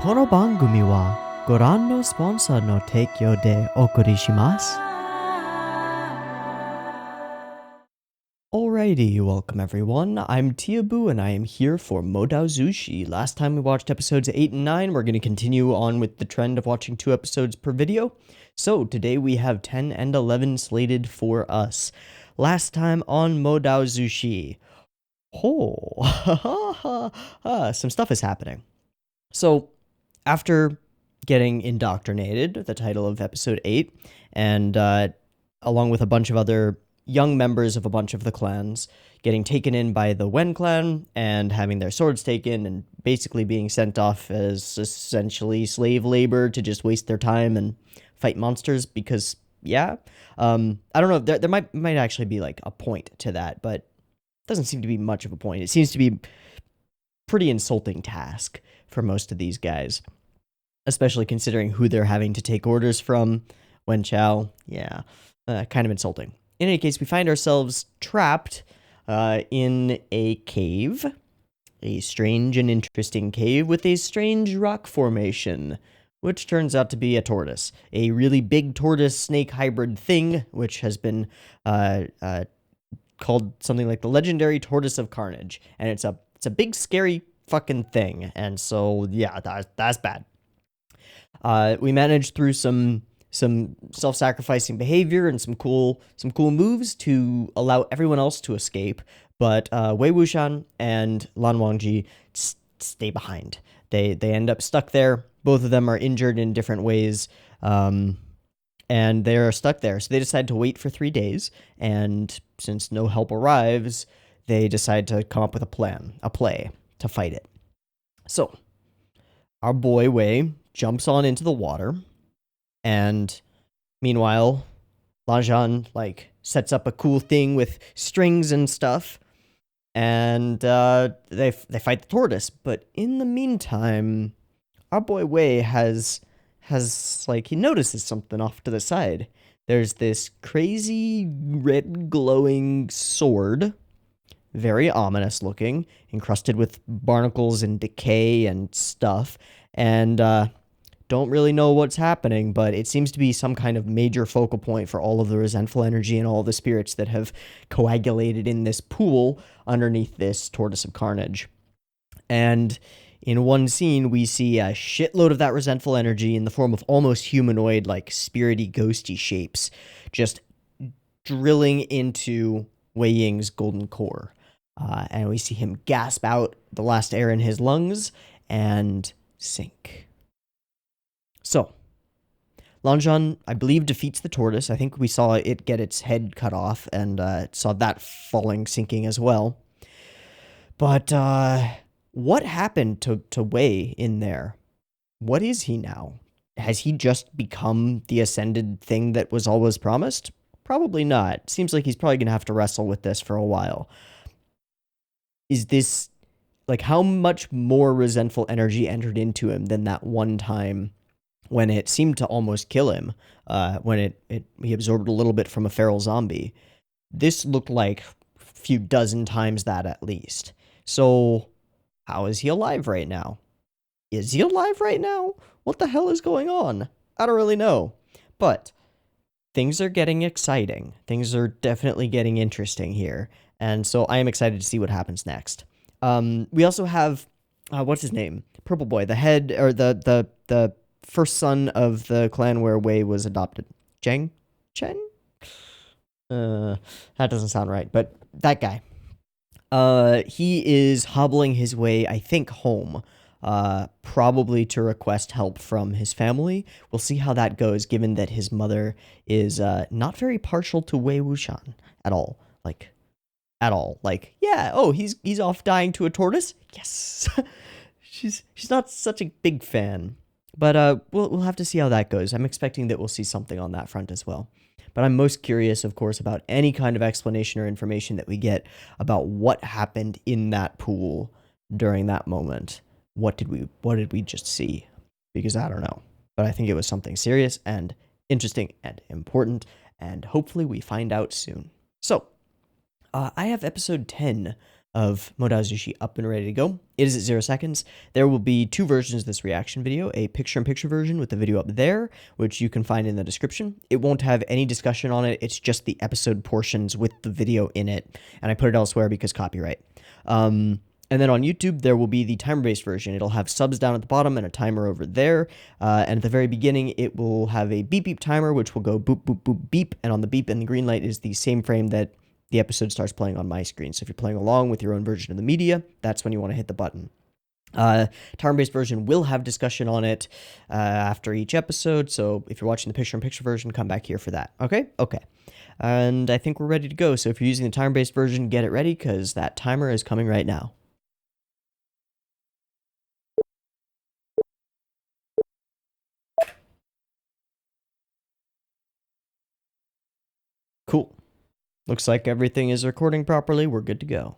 この番組はご覧のスポンサーの提供でお送りします。Alrighty, welcome everyone. I'm Tiabu and I am here for Modao Zushi. Last time we watched episodes 8 and 9, we're going to continue on with the trend of watching 2 episodes per video. So today we have 10 and 11 slated for us. Last time on Modao Zushi. Some stuff is happening. So, after getting indoctrinated, the title of episode 8, and along with a bunch of other young members of a bunch of the clans getting taken in by the Wen clan and having their swords taken and basically being sent off as essentially slave labor to just waste their time and fight monsters because, yeah. I don't know, there might actually be like a point to that, but it doesn't seem to be much of a point. It seems to be pretty insulting task for most of these guys, especially considering who they're having to take orders from. Wen Chao, yeah, kind of insulting. In any case, we find ourselves trapped in a cave, a strange and interesting cave with a strange rock formation, which turns out to be a tortoise, a really big tortoise-snake hybrid thing, which has been called something like the legendary Tortoise of Carnage, and it's a big scary fucking thing, and so yeah, that's bad. We managed through some self-sacrificing behavior and some cool moves to allow everyone else to escape, but Wei Wuxian and Lan Wangji stay behind. They end up stuck there. Both of them are injured in different ways, and they're stuck there. So they decide to wait for 3 days, and since no help arrives, they decide to come up with a play to fight it. So our boy Wei jumps on into the water, and meanwhile, Lan Zhan sets up a cool thing with strings and stuff, and they fight the tortoise. But in the meantime, our boy Wei has he notices something off to the side. There's this crazy red glowing sword, very ominous looking, encrusted with barnacles and decay and stuff, and don't really know what's happening, but it seems to be some kind of major focal point for all of the resentful energy and all the spirits that have coagulated in this pool underneath this Tortoise of Carnage. And in one scene, we see a shitload of that resentful energy in the form of almost humanoid, spirity, ghosty shapes, just drilling into Wei Ying's golden core. And we see him gasp out the last air in his lungs and sink. So, Lan Zhan, I believe, defeats the tortoise. I think we saw it get its head cut off and saw that sinking as well. But what happened to Wei in there? What is he now? Has he just become the ascended thing that was always promised? Probably not. Seems like he's probably going to have to wrestle with this for a while. Is this, how much more resentful energy entered into him than that one time when it seemed to almost kill him, when he absorbed a little bit from a feral zombie? This looked like a few dozen times that at least. So, how is he alive right now? Is he alive right now? What the hell is going on? I don't really know. But things are getting exciting. Things are definitely getting interesting here. And so I am excited to see what happens next. We also have, what's his name? Purple Boy, the head, or the first son of the clan where Wei was adopted. Chen? That doesn't sound right, but that guy. He is hobbling his way, I think, home, probably to request help from his family. We'll see how that goes, given that his mother is not very partial to Wei Wuxian at all. At all. He's off dying to a tortoise? Yes. she's not such a big fan. But we'll have to see how that goes. I'm expecting that we'll see something on that front as well. But I'm most curious, of course, about any kind of explanation or information that we get about what happened in that pool during that moment. What did we just see? Because I don't know. But I think it was something serious and interesting and important, and hopefully we find out soon. So, I have episode 10 of Modazushi up and ready to go. It is at 0 seconds. There will be two versions of this reaction video, a picture-in-picture version with the video up there, which you can find in the description. It won't have any discussion on it. It's just the episode portions with the video in it, and I put it elsewhere because copyright. And then on YouTube, there will be the timer-based version. It'll have subs down at the bottom and a timer over there. And at the very beginning, it will have a beep beep timer, which will go boop, boop, boop, beep. And on the beep and the green light is the same frame that the episode starts playing on my screen. So if you're playing along with your own version of the media, that's when you want to hit the button. Timer-based version will have discussion on it after each episode. So if you're watching the picture-in-picture version, come back here for that. Okay? Okay. And I think we're ready to go. So if you're using the timer-based version, get it ready because that timer is coming right now. Cool. Looks like everything is recording properly. We're good to go.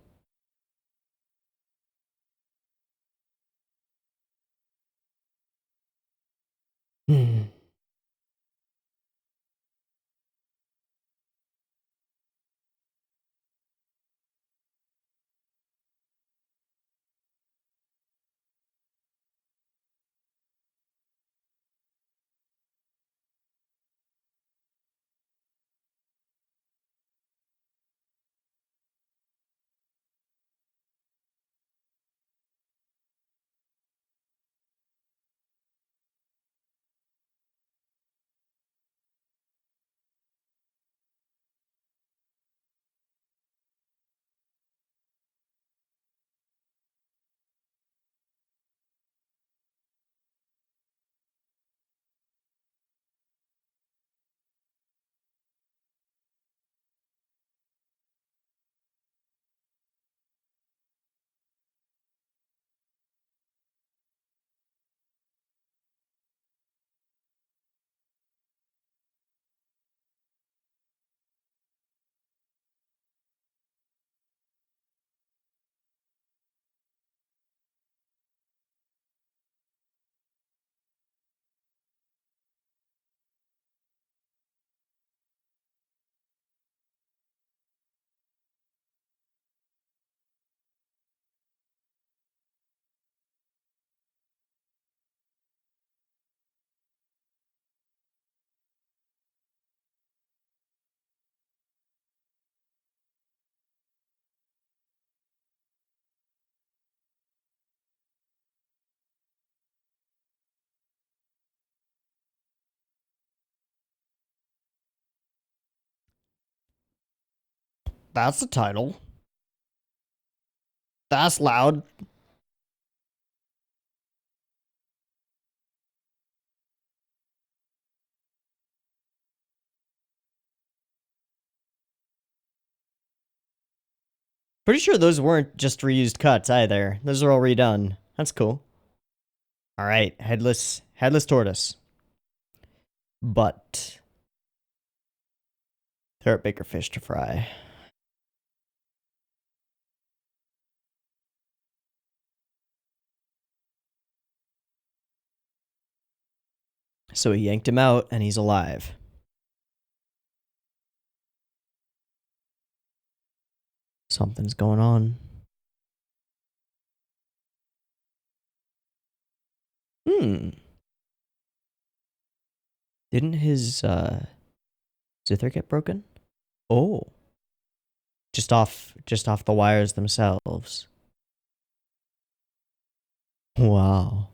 That's the title. That's loud. Pretty sure those weren't just reused cuts either. Those are all redone. That's cool. All right, headless tortoise. But there are bigger fish to fry. So he yanked him out, and he's alive. Something's going on. Didn't his zither get broken? Oh. Just off the wires themselves. Wow.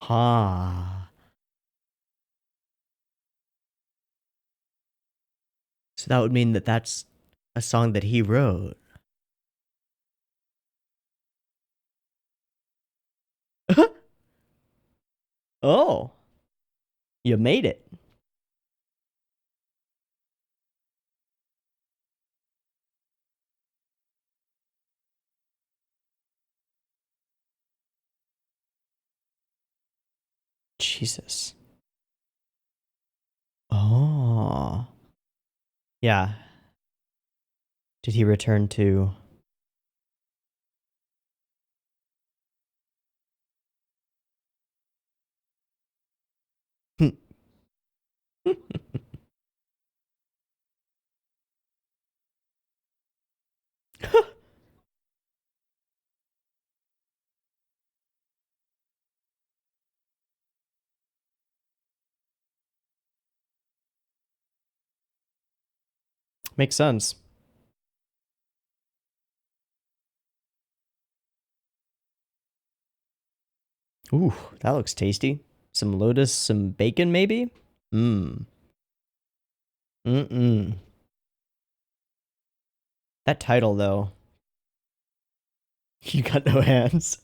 Ha. So that would mean that that's a song that he wrote. Oh. You made it. Jesus. Oh. Yeah. Did he return to... Makes sense. Ooh, that looks tasty. Some lotus, some bacon, maybe? Mmm. Mm-mm. That title, though. You got no hands.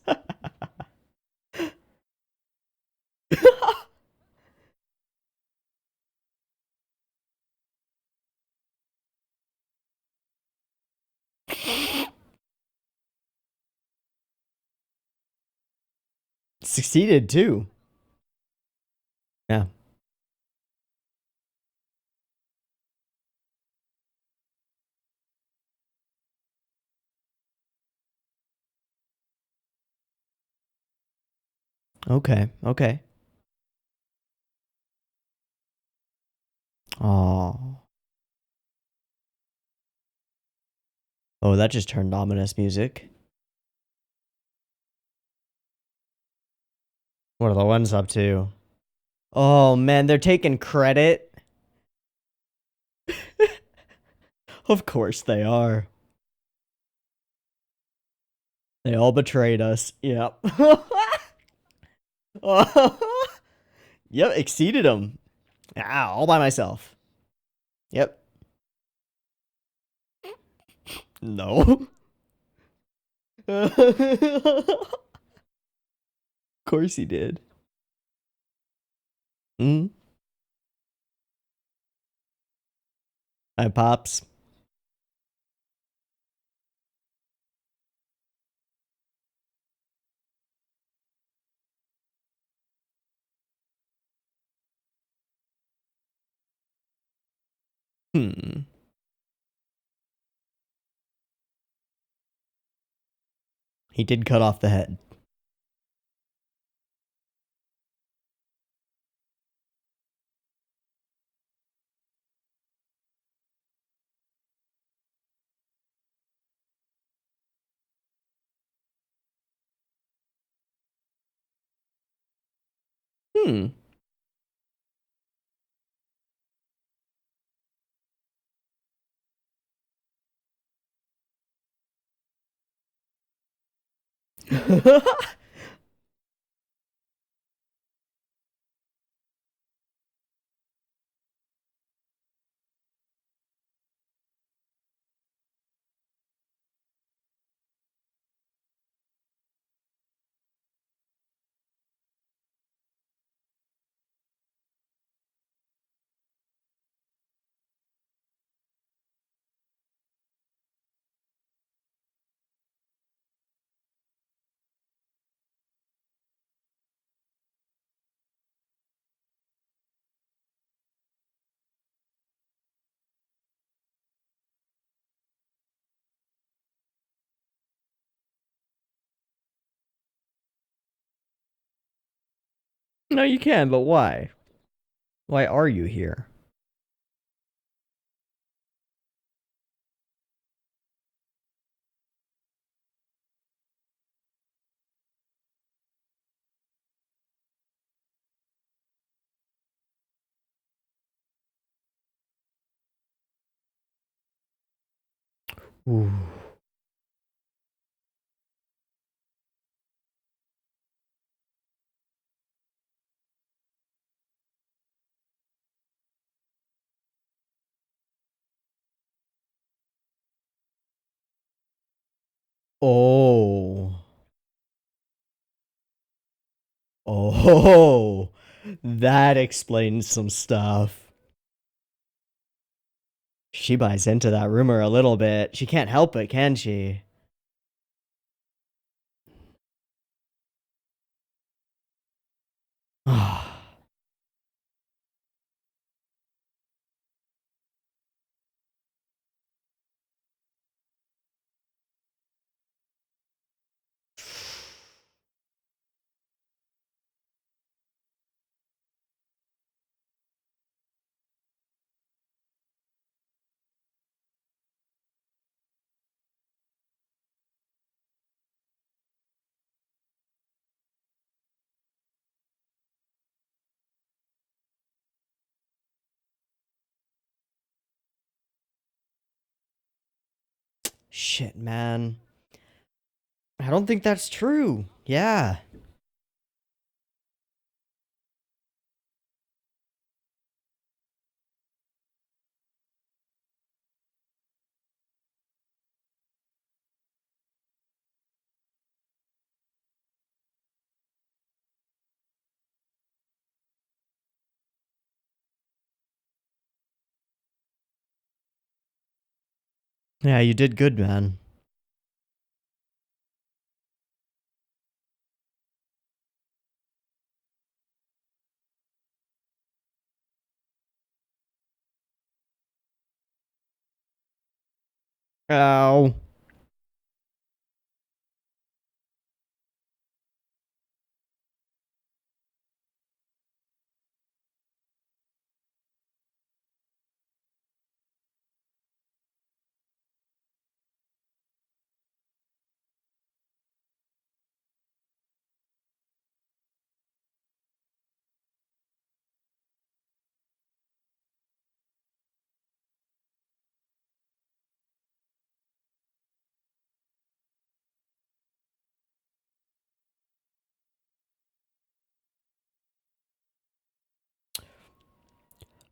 Succeeded, too. Yeah. Okay, okay. Oh. Oh, that just turned ominous music. What are the ones up to? Oh, man, they're taking credit. Of course they are. They all betrayed us. Yep. Yep, exceeded them. Ah, all by myself. Yep. No. Of course he did. Mm. Hi, Pops. Hmm. He did cut off the head. Hmm. No, you can, but why? Why are you here? Ooh. Oh. Oh. That explains some stuff. She buys into that rumor a little bit. She can't help it, can she? Shit, man. I don't think that's true. Yeah. Yeah, you did good, man. Ow.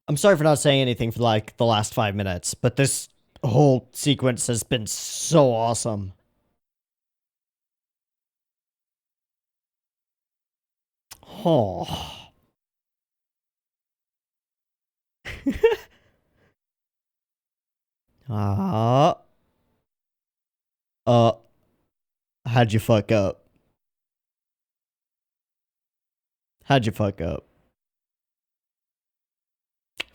I'm sorry for not saying anything for like the last 5 minutes, but this whole sequence has been so awesome. Oh. Uh, uh, how'd you fuck up? How'd you fuck up?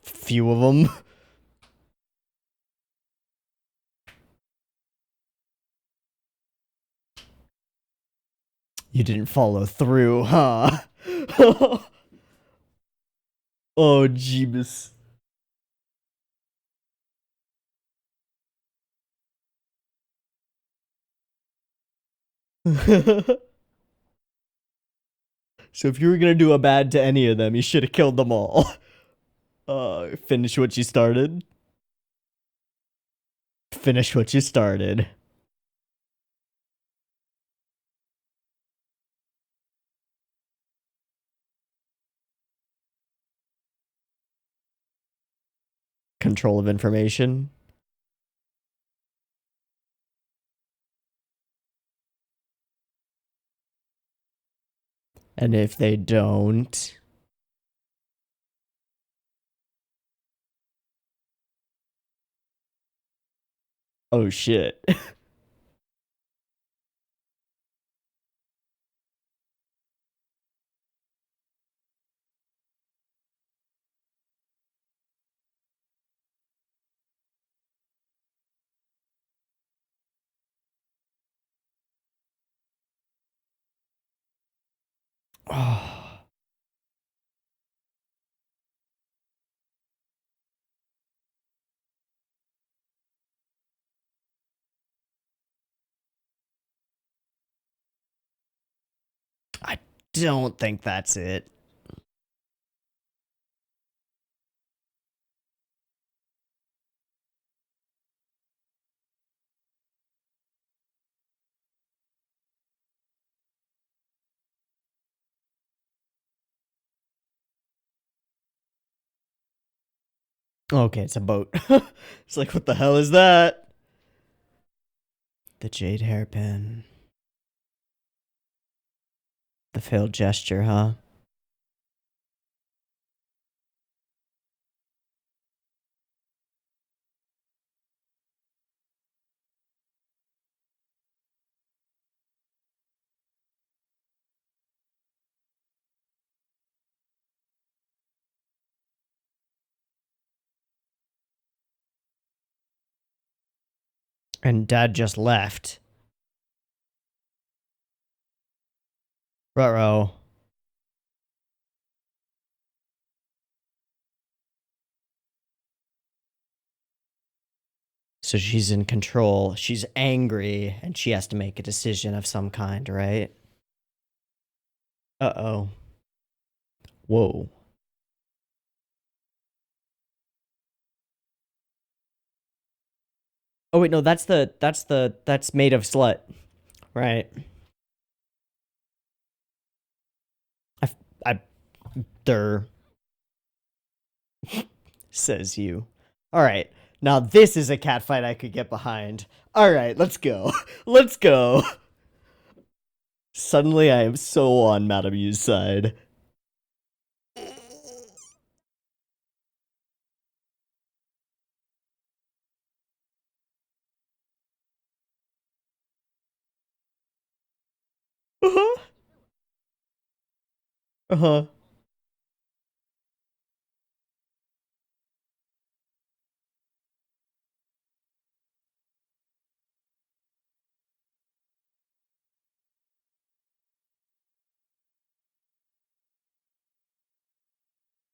Few of them. You didn't follow through, huh? Oh, Jeebus. So if you were gonna do a bad to any of them, you should have killed them all. Finish what you started. Finish what you started. Control of information. And if they don't... Oh shit. Oh. I don't think that's it. Okay, it's a boat. It's like, what the hell is that? The jade hairpin. The failed gesture, huh? And dad just left. Ruh-roh. So she's in control. She's angry, and she has to make a decision of some kind, right? Uh-oh. Whoa. Oh wait, no, that's made of slut, right? I I der says you. All right, now this is a cat fight I could get behind. All right, let's go. Let's go. Suddenly, I am so on Madame U's side. Uh-huh. Uh-huh.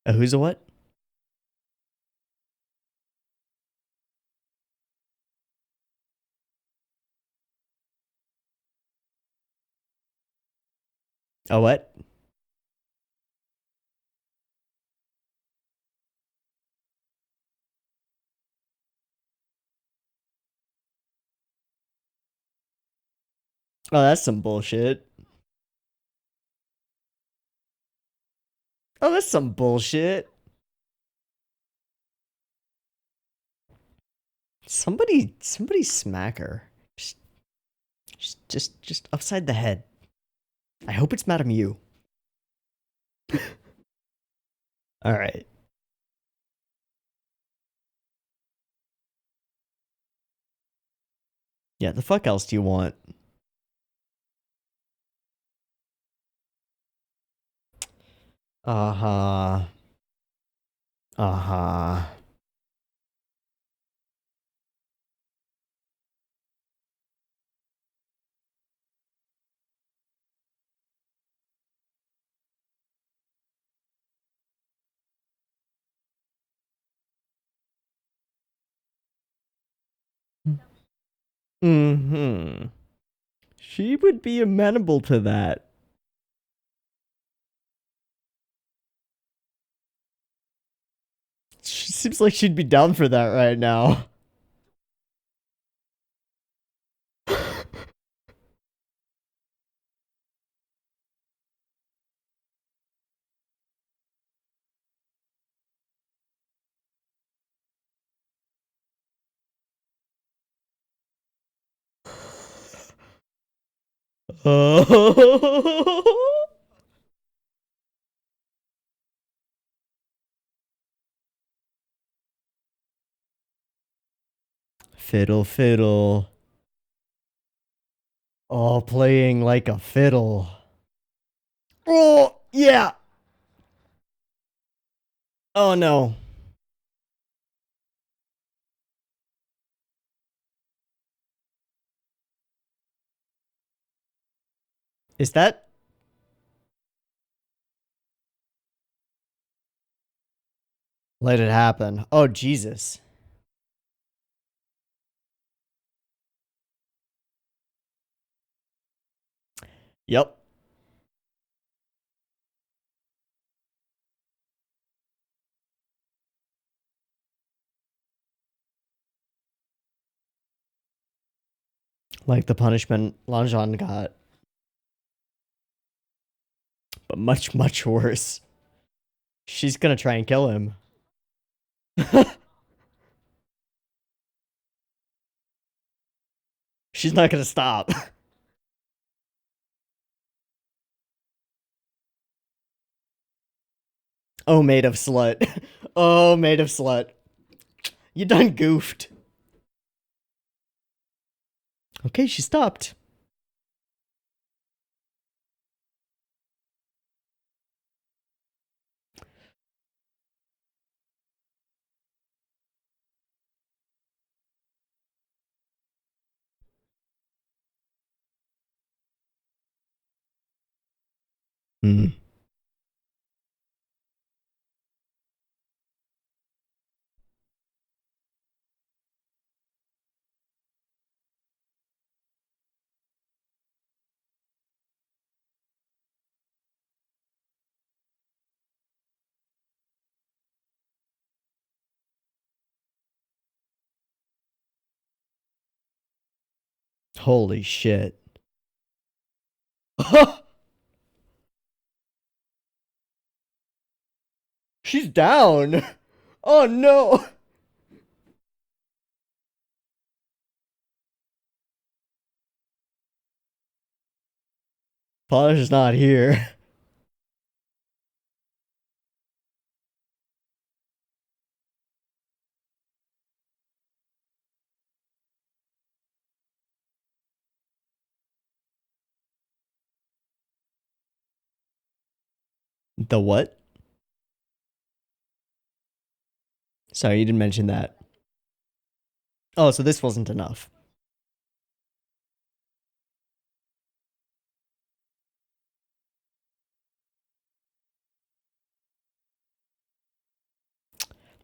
Who's a what? A what? Oh, that's some bullshit. Oh, that's some bullshit. Somebody smack her. Just upside the head. I hope it's Madame U. All right. Yeah, the fuck else do you want? Uh-huh. Uh-huh. Mm-hmm. She would be amenable to that. She seems like she'd be down for that right now. Oh. Fiddle, fiddle. Oh, playing like a fiddle. Oh, yeah. Oh, no. Is that? Let it happen. Oh, Jesus. Yep. Like the punishment Lanjan got, but much, much worse. She's gonna try and kill him. She's not gonna stop. Oh, made of slut. Oh, made of slut. You done goofed. Okay, she stopped. Hmm. Holy shit. She's down. Oh no. Punisher's not here. The what? Sorry, you didn't mention that. Oh, so this wasn't enough.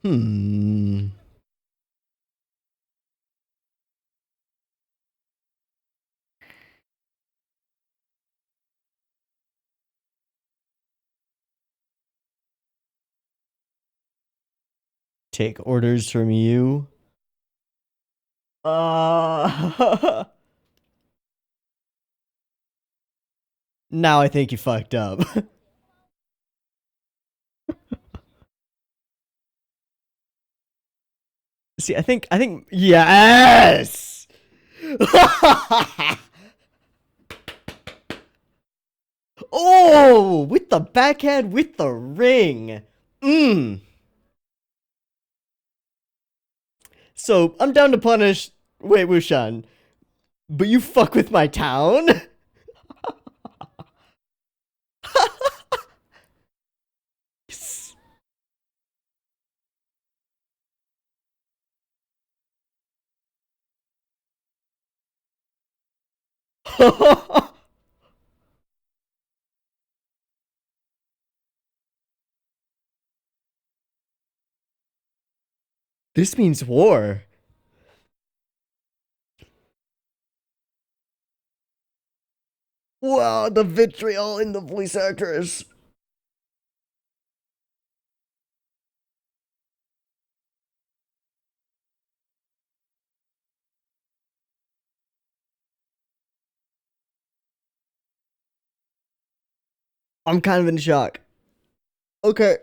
Hmm. Take orders from you. Now I think you fucked up. See, I think yes. Oh, with the backhand with the ring. Mmm. So I'm down to punish Wei Wuxian, but you fuck with my town? This means war. Wow, the vitriol in the voice actress. I'm kind of in shock. Okay.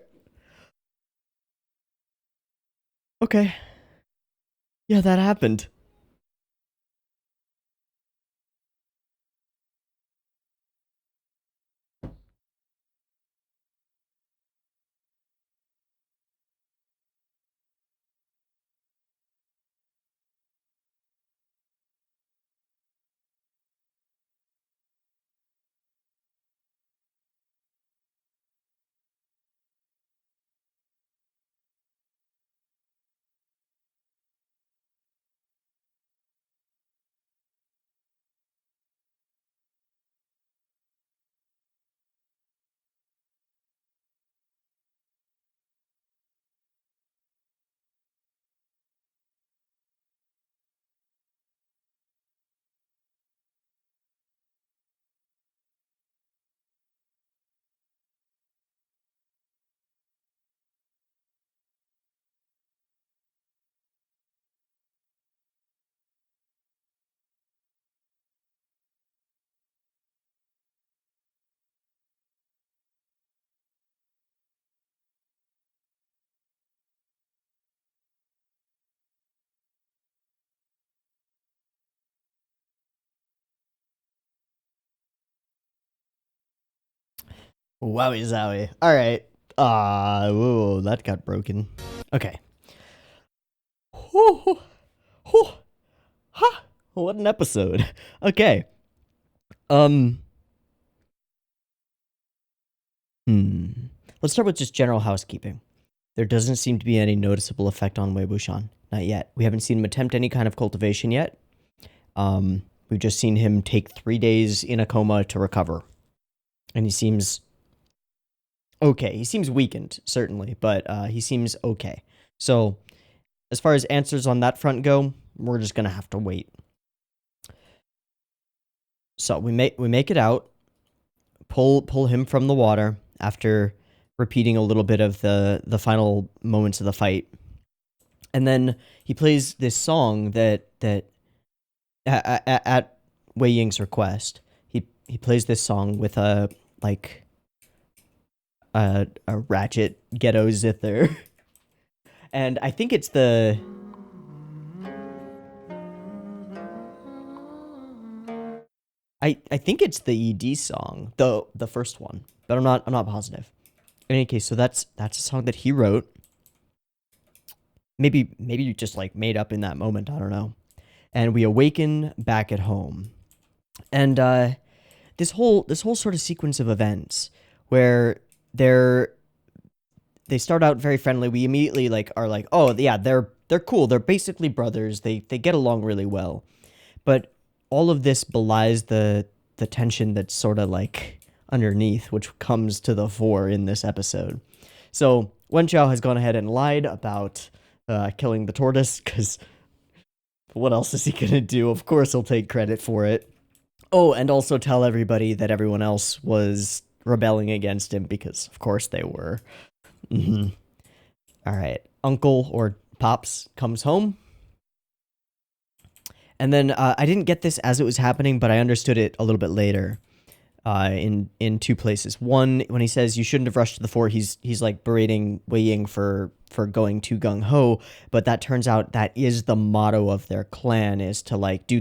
Okay. Yeah, that happened. Wowie zowie. All right. Whoa, that got broken. Okay. Whew, whew, ha. What an episode. Okay. Um. Let's start with just general housekeeping. There doesn't seem to be any noticeable effect on Wei Wuxian. Not yet. We haven't seen him attempt any kind of cultivation yet. We've just seen him take 3 days in a coma to recover. And he seems okay. He seems weakened, certainly, but he seems okay. So, as far as answers on that front go, we're just gonna have to wait. So we make it out, pull him from the water after repeating a little bit of the final moments of the fight, and then he plays this song that at Wei Ying's request. He plays this song with a like a ratchet ghetto zither, and I think it's the I think it's the ED song, the first one, but I'm not positive. In any case, so that's a song that he wrote. Maybe you just like made up in that moment. I don't know. And we awaken back at home, and this whole sort of sequence of events where they're they start out very friendly. We immediately like are like, oh yeah, they're cool. They're basically brothers. They get along really well. But all of this belies the tension that's sort of like underneath, which comes to the fore in this episode. So Wen Chao has gone ahead and lied about killing the tortoise, because what else is he gonna do? Of course he'll take credit for it. Oh, and also tell everybody that everyone else was rebelling against him, because of course they were. Mm-hmm. All right. Uncle or Pops comes home. And then I didn't get this as it was happening, but I understood it a little bit later in two places. One, when he says you shouldn't have rushed to the fort, he's like berating Wei Ying for going too gung-ho, but that turns out that is the motto of their clan, is to like do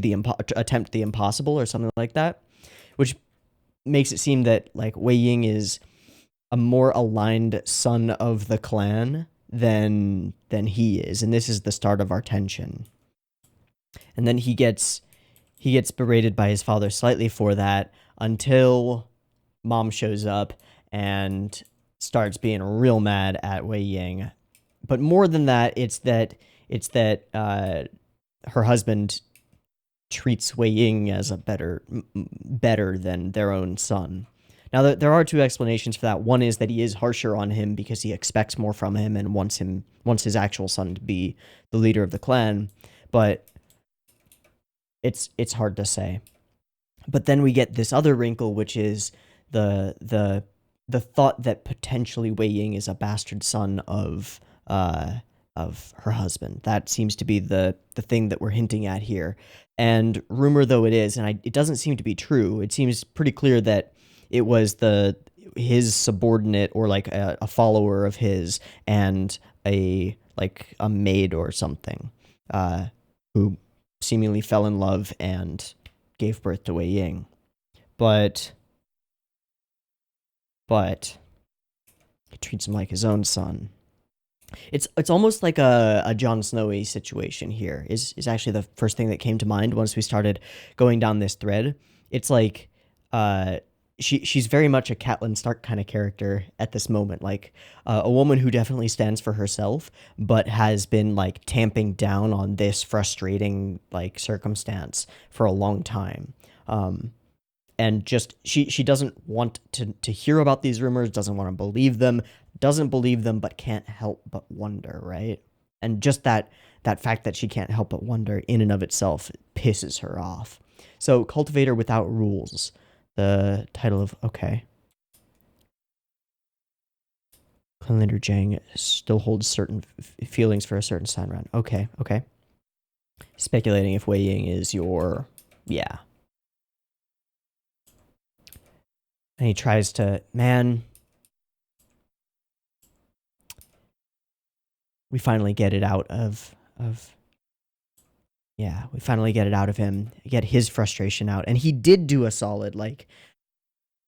attempt the impossible or something like that, which makes it seem that like Wei Ying is a more aligned son of the clan than he is, and this is the start of our tension. And then he gets berated by his father slightly for that, until Mom shows up and starts being real mad at Wei Ying. But more than that, it's that her husband treats Wei Ying as a better than their own son. Now, there are two explanations for that. One is that he is harsher on him because he expects more from him and wants his actual son to be the leader of the clan. But it's hard to say. But then we get this other wrinkle, which is the thought that potentially Wei Ying is a bastard son of her husband. That seems to be the thing that we're hinting at here. And rumor though it is, and it doesn't seem to be true. It seems pretty clear that it was his subordinate, or like a follower of his, and a maid or something, who seemingly fell in love and gave birth to Wei Ying. But he treats him like his own son. It's almost like a Jon Snowy situation here, is actually the first thing that came to mind once we started going down this thread. It's like she's very much a Catelyn Stark kind of character at this moment, like a woman who definitely stands for herself, but has been like tamping down on this frustrating like circumstance for a long time. And just she doesn't want to hear about these rumors, doesn't want to believe them, but can't help but wonder, right? And just that fact that she can't help but wonder in and of itself pisses her off. So Cultivator Without Rules, the title of, okay. Clan Leader Jang still holds certain feelings for a certain sign round. Okay. Speculating if Wei Ying is your, yeah. And he tries to, man, we finally get it out of yeah, we finally get it out of him, get his frustration out. And he did do a solid, like,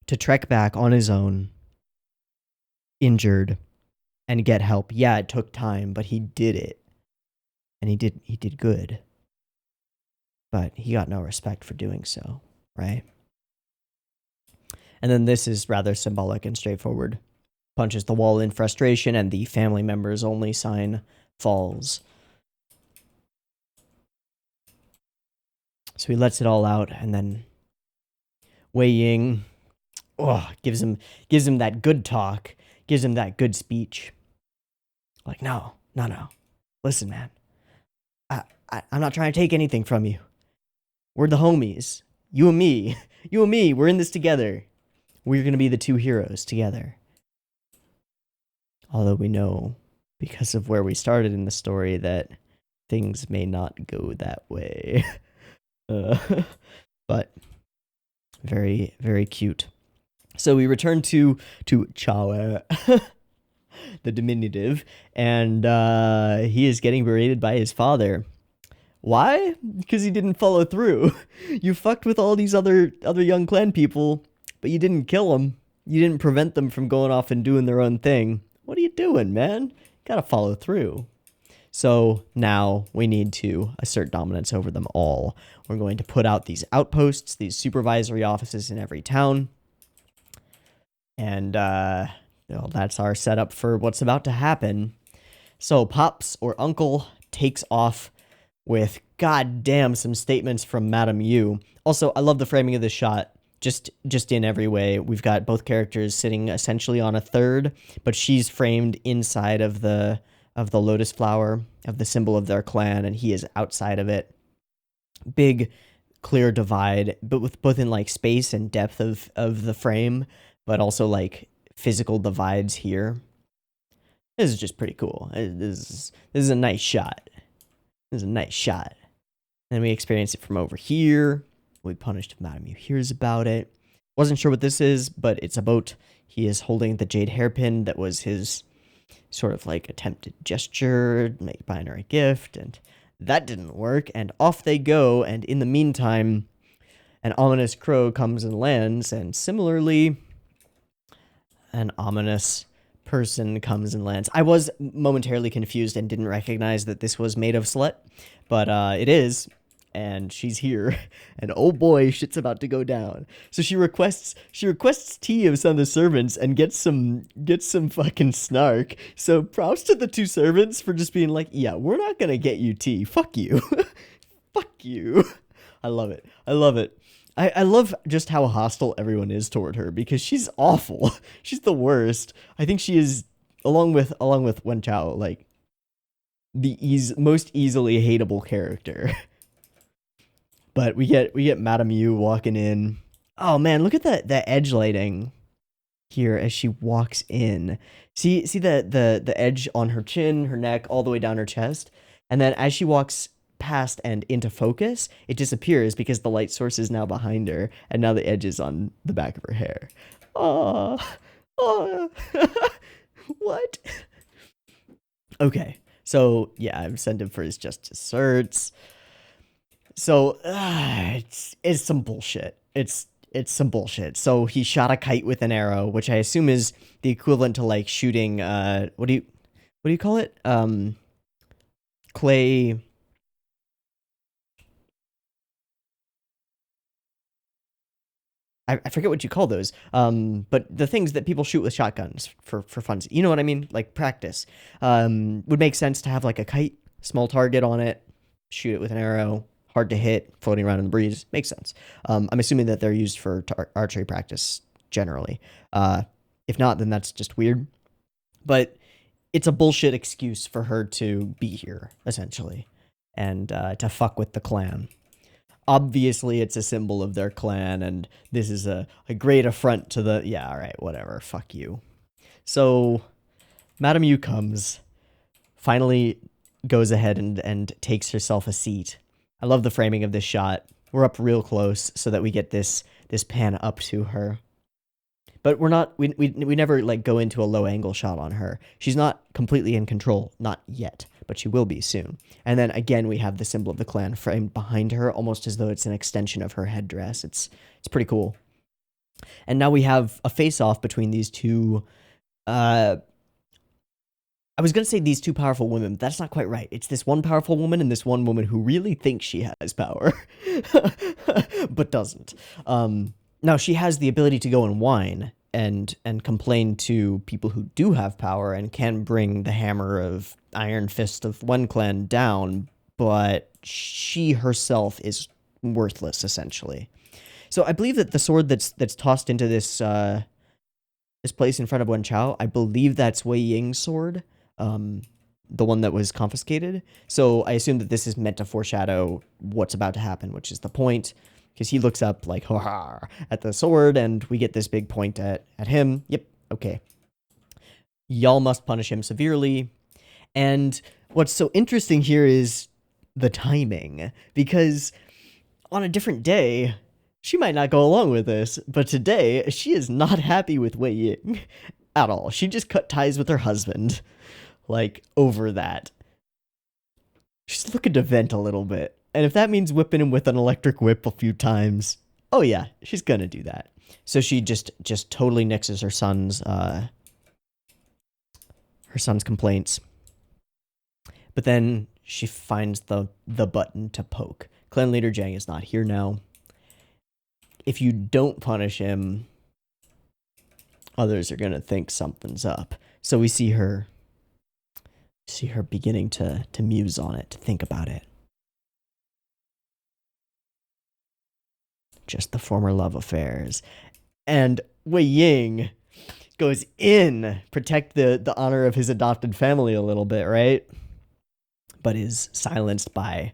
to trek back on his own, injured, and get help. Yeah, it took time, but he did it. And he did good. But he got no respect for doing so, right? And then this is rather symbolic and straightforward. Punches the wall in frustration, and the family members only sign falls. So he lets it all out, and then Wei Ying gives him that good talk, gives him that good speech. Like, no. Listen, man. I'm not trying to take anything from you. We're the homies. You and me. We're in this together. We're going to be the two heroes together. Although we know, because of where we started in the story, that things may not go that way. but very, very cute. So we return to Chao, the diminutive, and he is getting berated by his father. Why? Because he didn't follow through. You fucked with all these other young clan people, but you didn't kill them. You didn't prevent them from going off and doing their own thing. What are you doing, man? Gotta follow through. So now we need to assert dominance over them all. We're going to put out these outposts, these supervisory offices in every town. And well, that's our setup for what's about to happen. So Pops or Uncle takes off with goddamn some statements from Madame Yu. Also, I love the framing of this shot. Just in every way. We've got both characters sitting essentially on a third, but she's framed inside of the lotus flower, of the symbol of their clan, and he is outside of it. Big, clear divide, but with both in like space and depth of the frame, but also like physical divides here. This is just pretty cool. This is a nice shot. This is a nice shot. And we experience it from over here. We punished Madame Yu hears about it. Wasn't sure what this is, but it's a boat. He is holding the jade hairpin that was his sort of like attempted gesture, make binary gift, and that didn't work, and off they go, and in the meantime, an ominous crow comes and lands, and similarly, an ominous person comes and lands. I was momentarily confused and didn't recognize that this was Maid of Slut, but it is. And she's here, and oh boy, shit's about to go down. So she requests tea of some of the servants and gets some fucking snark. So props to the two servants for just being like, yeah, we're not gonna get you tea. Fuck you. Fuck you. I love it. I love it. I love just how hostile everyone is toward her because she's awful. She's the worst. I think she is, along with Wen Chao, like the most easily hateable character. But we get Madame Yu walking in. Oh man, look at the edge lighting here as she walks in. See the edge on her chin, her neck, all the way down her chest. And then as she walks past and into focus, it disappears because the light source is now behind her, and now the edge is on the back of her hair. Oh, what? Okay, so yeah, I've sent him for his just desserts. So it's some bullshit. It's some bullshit. So he shot a kite with an arrow, which I assume is the equivalent to like shooting what do you call it? Clay. I forget what you call those. But the things that people shoot with shotguns for fun. You know what I mean? Like practice. Would make sense to have like a kite, small target on it, shoot it with an arrow. Hard to hit, floating around in the breeze. Makes sense. I'm assuming that they're used for archery practice generally. If not, then that's just weird. But it's a bullshit excuse for her to be here, essentially, and to fuck with the clan. Obviously, it's a symbol of their clan, and this is a great affront to the... Yeah, all right, whatever. Fuck you. So, Madame Yu comes, finally goes ahead and takes herself a seat. I love the framing of this shot. We're up real close so that we get this pan up to her. But we're not, we never like go into a low angle shot on her. She's not completely in control, not yet, but she will be soon. And then again, we have the symbol of the clan framed behind her, almost as though it's an extension of her headdress. It's pretty cool. And now we have a face-off between these two, I was going to say these two powerful women, but that's not quite right. It's this one powerful woman and this one woman who really thinks she has power, but doesn't. Now, she has the ability to go and whine and complain to people who do have power and can bring the hammer of Iron Fist of Wen Clan down, but she herself is worthless, essentially. So I believe that the sword that's tossed into this place in front of Wen Chao, I believe that's Wei Ying's sword. The one that was confiscated. So I assume that this is meant to foreshadow what's about to happen, which is the point, because he looks up like, ha at the sword, and we get this big point at him. Yep, okay. Y'all must punish him severely. And what's so interesting here is the timing, because on a different day, She might not go along with this, but today she is not happy with Wei Ying at all. She just cut ties with her husband, like, over that. She's looking to vent a little bit. And if that means whipping him with an electric whip a few times, oh yeah, she's gonna do that. So she just totally nixes her son's complaints. But then she finds the button to poke. Clan leader Jiang is not here now. If you don't punish him, others are gonna think something's up. So we see her beginning to muse on it, to think about it. Just the former love affairs. And Wei Ying goes in, protect the honor of his adopted family a little bit, right? But is silenced by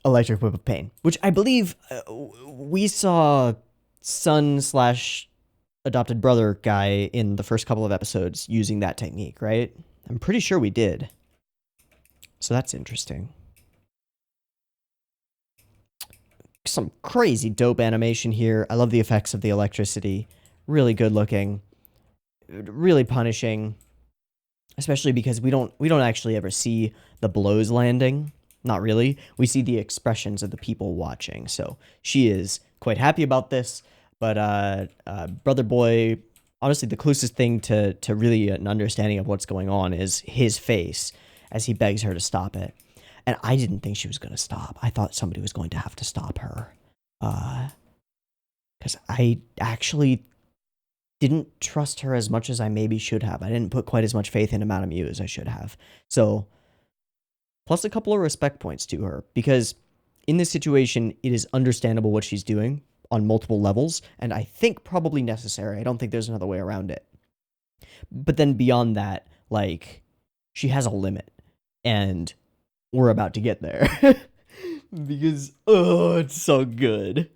electric whip of pain, which I believe we saw son/adopted brother guy in the first couple of episodes using that technique, right? I'm pretty sure we did. So that's interesting. Some crazy dope animation here. I love the effects of the electricity. Really good looking. Really punishing. Especially because we don't actually ever see the blows landing. Not really. We see the expressions of the people watching. So she is quite happy about this. But Brother Boy, honestly, the closest thing to really an understanding of what's going on is his face as he begs her to stop it. And I didn't think she was going to stop. I thought somebody was going to have to stop her. Because I actually didn't trust her as much as I maybe should have. I didn't put quite as much faith in Madame Yu as I should have. So, plus a couple of respect points to her. Because in this situation, it is understandable what she's doing on multiple levels. And I think probably necessary. I don't think there's another way around it. But then beyond that, like, she has a limit. And we're about to get there. Because, oh, it's so good.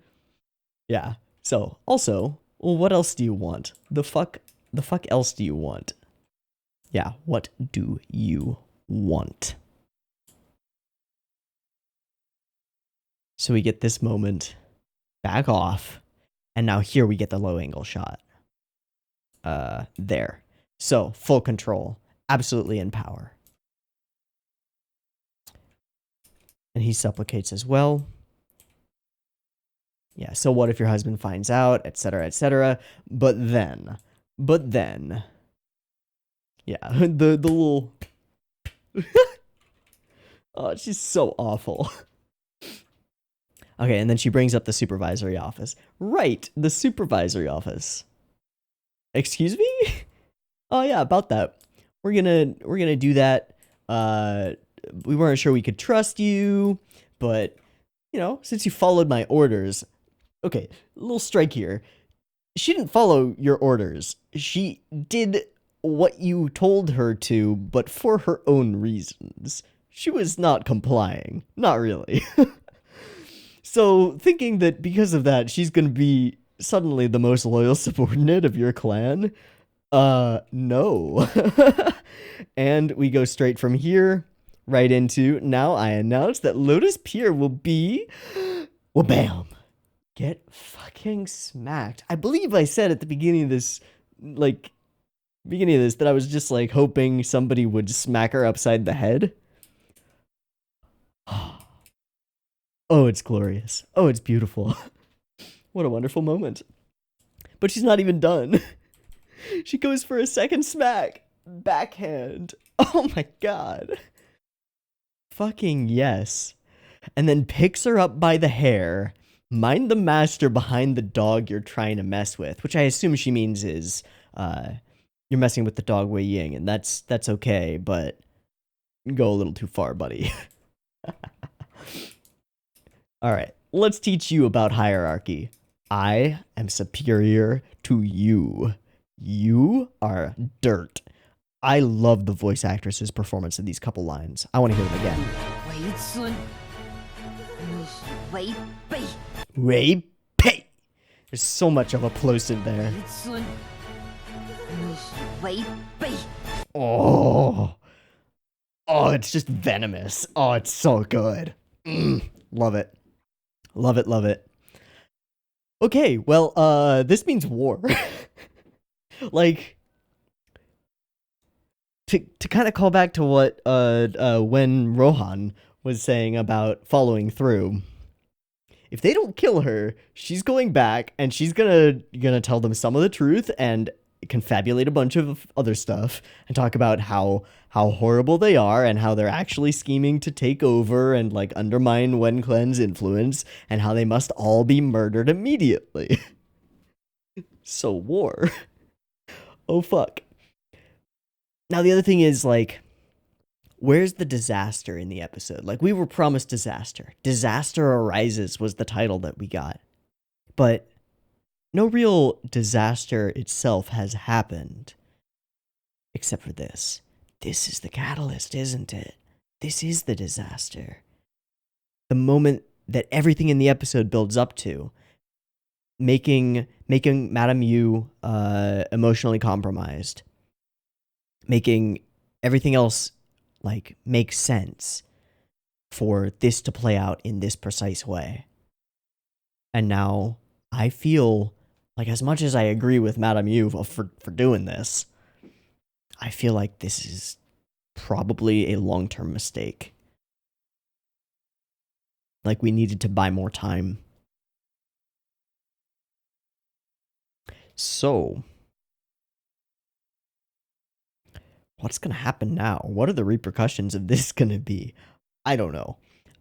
Yeah. So, also, well, what else do you want? The fuck else do you want? Yeah, what do you want? So we get this moment, back off, and now here we get the low angle shot. There. So, full control, absolutely in power. And he supplicates as well. Yeah, so what if your husband finds out, etc., etc. But then, yeah, the little, oh, she's so awful. Okay, and then she brings up the supervisory office. Right, the supervisory office. Excuse me? Oh yeah, about that. We're gonna do that. We weren't sure we could trust you, but you know, since you followed my orders. Okay, a little strike here. She didn't follow your orders. She did what you told her to, but for her own reasons. She was not complying. Not really. So, thinking that because of that, she's gonna be suddenly the most loyal subordinate of your clan? No. And we go straight from here, right into, now I announce that Lotus Pier will be, well, bam. Get fucking smacked. I believe I said at the beginning of this, that I was just, like, hoping somebody would smack her upside the head. Oh, it's glorious. Oh, it's beautiful. What a wonderful moment. But she's not even done. She goes for a second smack. Backhand. Oh my god. Fucking yes. And then picks her up by the hair. Mind the master behind the dog you're trying to mess with, which I assume she means is you're messing with the dog Wei Ying, and that's okay, but go a little too far, buddy. All right, let's teach you about hierarchy. I am superior to you. You are dirt. I love the voice actress's performance in these couple lines. I want to hear them again. Wei Pei. There's so much of a plosive there. Oh, it's just venomous. Oh, it's so good. Love it. Love it, love it. Okay, well, this means war. Like, to kind of call back to what when Rohan was saying about following through. If they don't kill her, she's going back and she's gonna tell them some of the truth and confabulate a bunch of other stuff and talk about how horrible they are and how they're actually scheming to take over and like undermine Wen Clen's influence and how they must all be murdered immediately. So war. Oh fuck. Now the other thing is like, where's the disaster in the episode? Like, we were promised disaster. Disaster Arises was the title that we got. But no real disaster itself has happened. Except for this. This is the catalyst, isn't it? This is the disaster. The moment that everything in the episode builds up to. Making Madame Yu emotionally compromised. Making everything else like make sense for this to play out in this precise way. And now I feel like, as much as I agree with Madame Yu for doing this, I feel like this is probably a long-term mistake. Like, we needed to buy more time. So, what's gonna happen now? What are the repercussions of this gonna be? I don't know.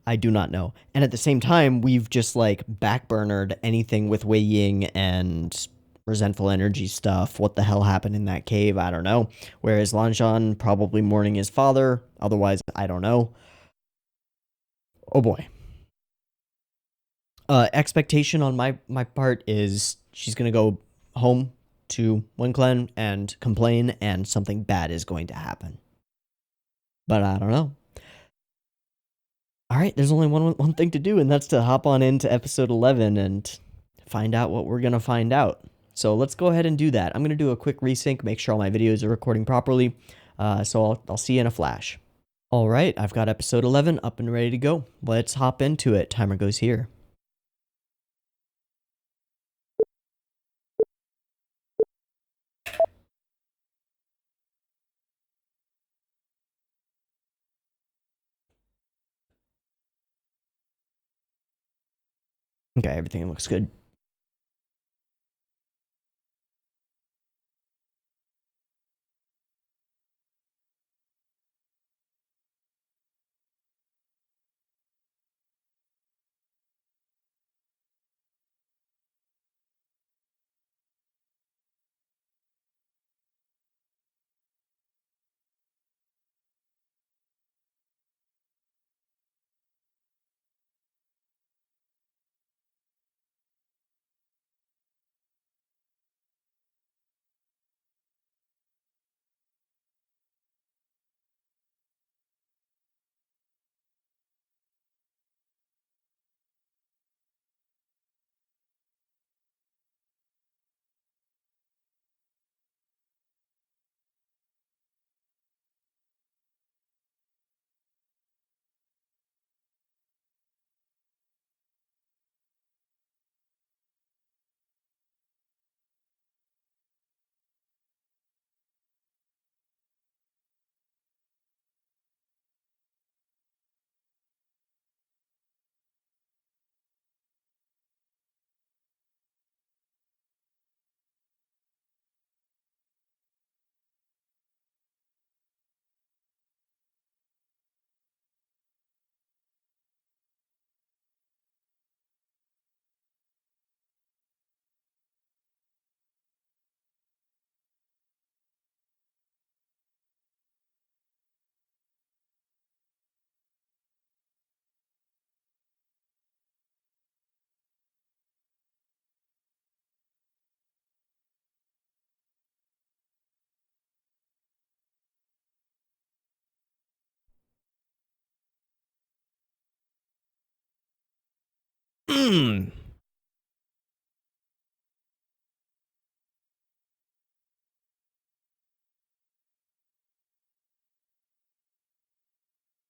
I do not know. And at the same time, we've just like backburnered anything with Wei Ying and resentful energy stuff. What the hell happened in that cave? I don't know. Whereas Lanshan probably mourning his father. Otherwise, I don't know. Oh boy. Expectation on my part is she's gonna go home to WinClan and complain, and something bad is going to happen. But I don't know. All right, there's only one thing to do, and that's to hop on into episode 11 and find out what we're gonna find out. So let's go ahead and do that. I'm gonna do a quick resync, make sure all my videos are recording properly. So I'll see you in a flash. All right, I've got episode 11 up and ready to go. Let's hop into it. Timer goes here. Okay, everything looks good.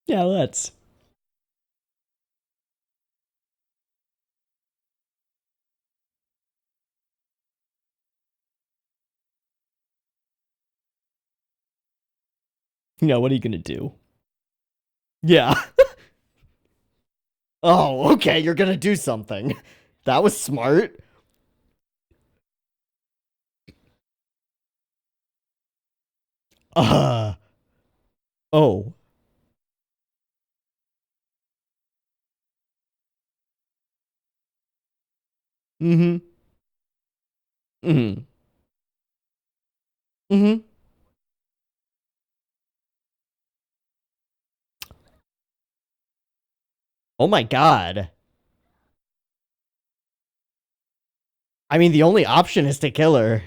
Yeah, let's. Yeah, what are you gonna do? Yeah. Oh, okay, you're gonna do something. That was smart. Uh. Oh. Mm-hmm. Mm-hmm. Mm-hmm. Oh my god. I mean, the only option is to kill her.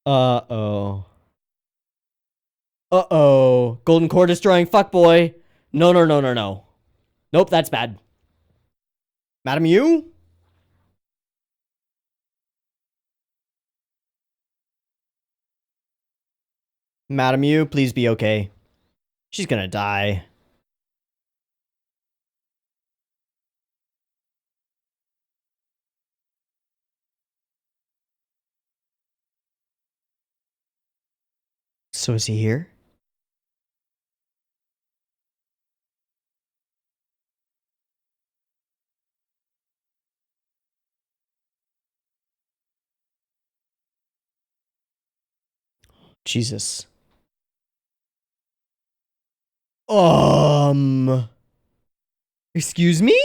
Uh-oh. Uh-oh. Golden core destroying fuckboy. No, no, no, no, no. Nope, that's bad. Madam Yu? Madam Yu, please be okay. She's gonna die. So is he here? Jesus. Excuse me?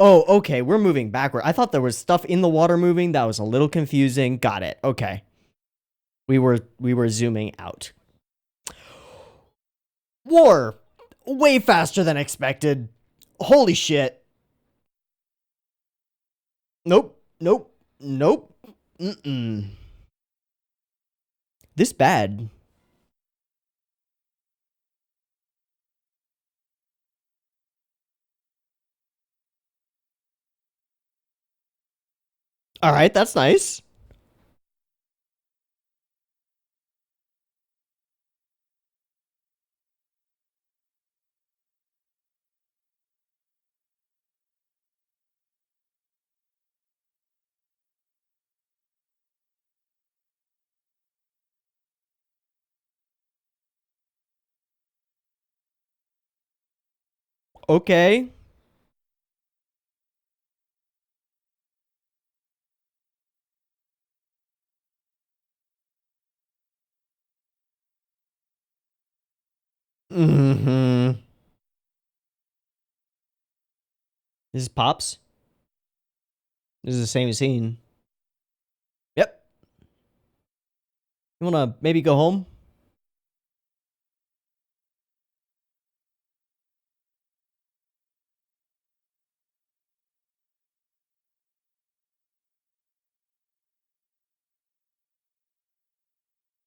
Oh, okay, we're moving backward. I thought there was stuff in the water moving. That was a little confusing. Got it. Okay. We were zooming out. War. Way faster than expected. Holy shit. Nope. Nope. Nope. Mm-mm. This bad. All right, that's nice. Okay. Mm-hmm. This is Pops. This is the same scene. Yep. You wanna maybe go home?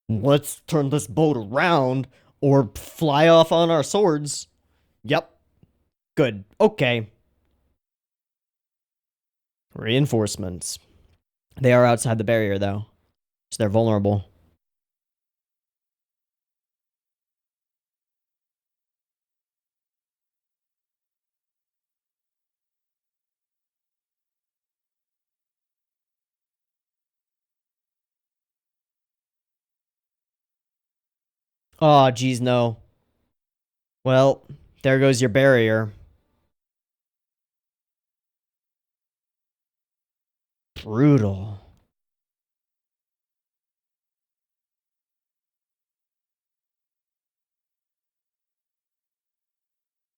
Let's turn this boat around or fly off on our swords. Yep. Good. Okay. Reinforcements. They are outside the barrier, though, so they're vulnerable. Oh, geez, no. Well, there goes your barrier. Brutal.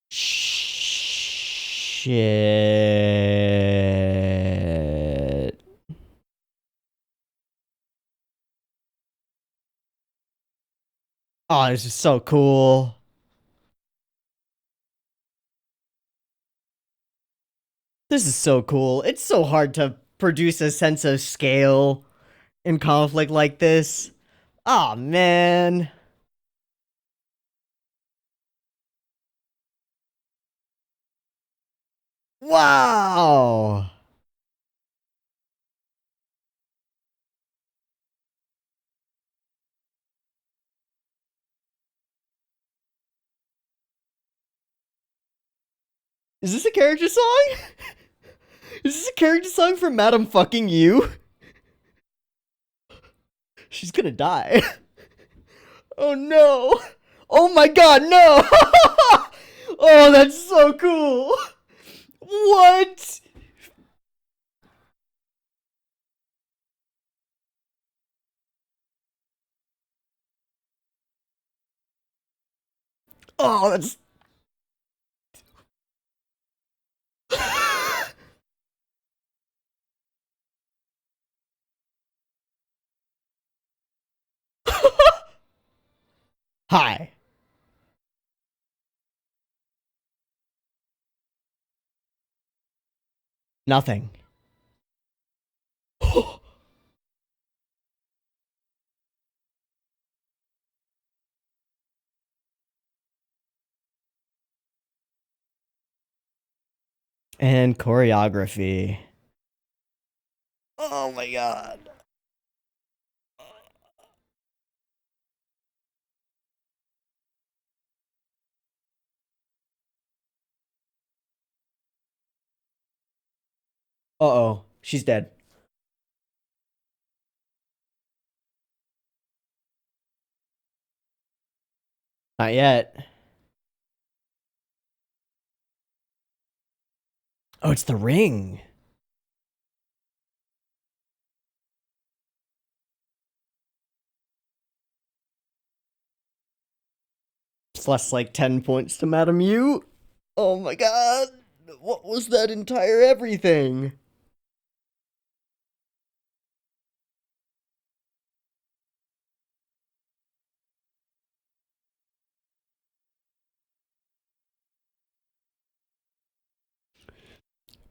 Shit. Oh, this is so cool. This is so cool. It's so hard to produce a sense of scale in conflict like this. Oh, man. Wow. Is this a character song? Is this a character song from Madam Fucking You? She's gonna die. Oh no. Oh my god, no. Oh, that's so cool. What? Oh, that's. Hi. Nothing. And choreography. Oh my god. Uh-oh. She's dead. Not yet. Oh, it's the ring. Plus like 10 points to Madame Yu. Oh my god. What was that entire everything?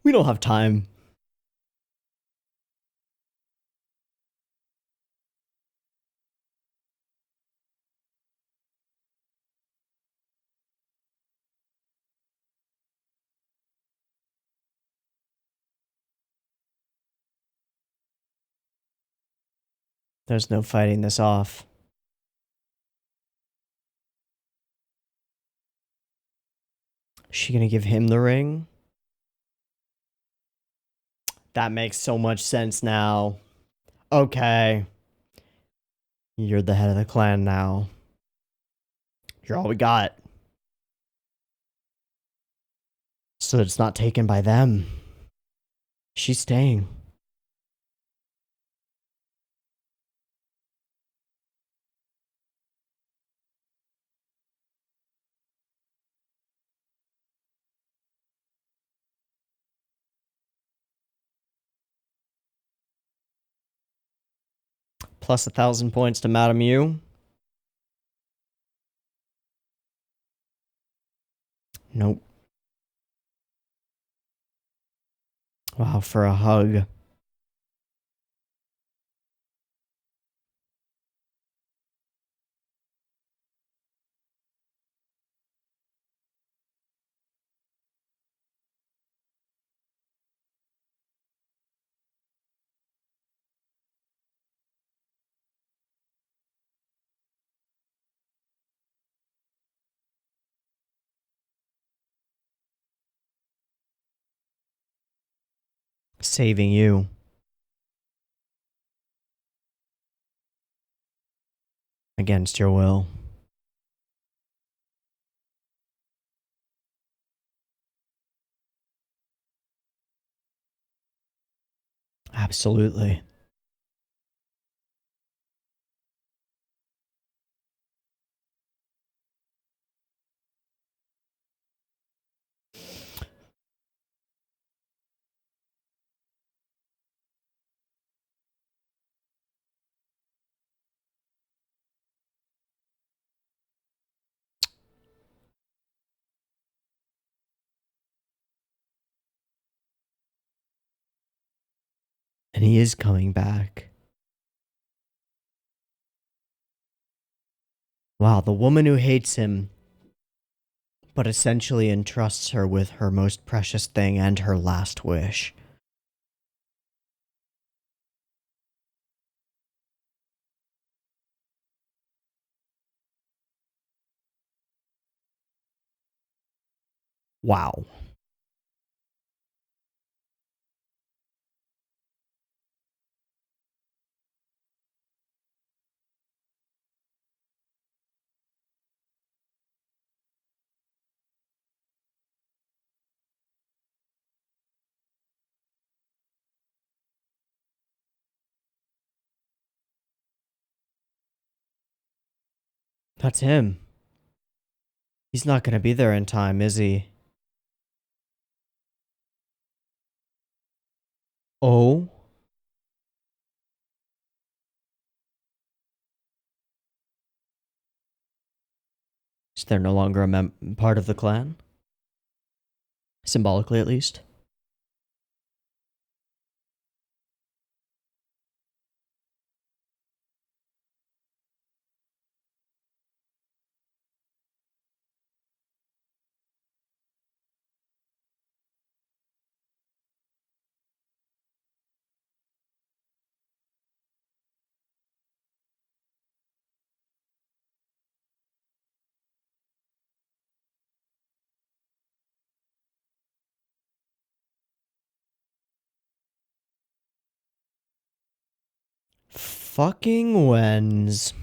We don't have time. There's no fighting this off. Is she gonna give him the ring? That makes so much sense now. Okay. You're the head of the clan now. You're all we got. So it's not taken by them. She's staying. Plus 1,000 points to Madame Yu. Nope. Wow, for a hug. Saving you. Against your will. Absolutely. And he is coming back. Wow, the woman who hates him, but essentially entrusts her with her most precious thing and her last wish. Wow. That's him. He's not gonna be there in time, is he? Oh? Is there no longer a part of the clan? Symbolically, at least. Fucking whens.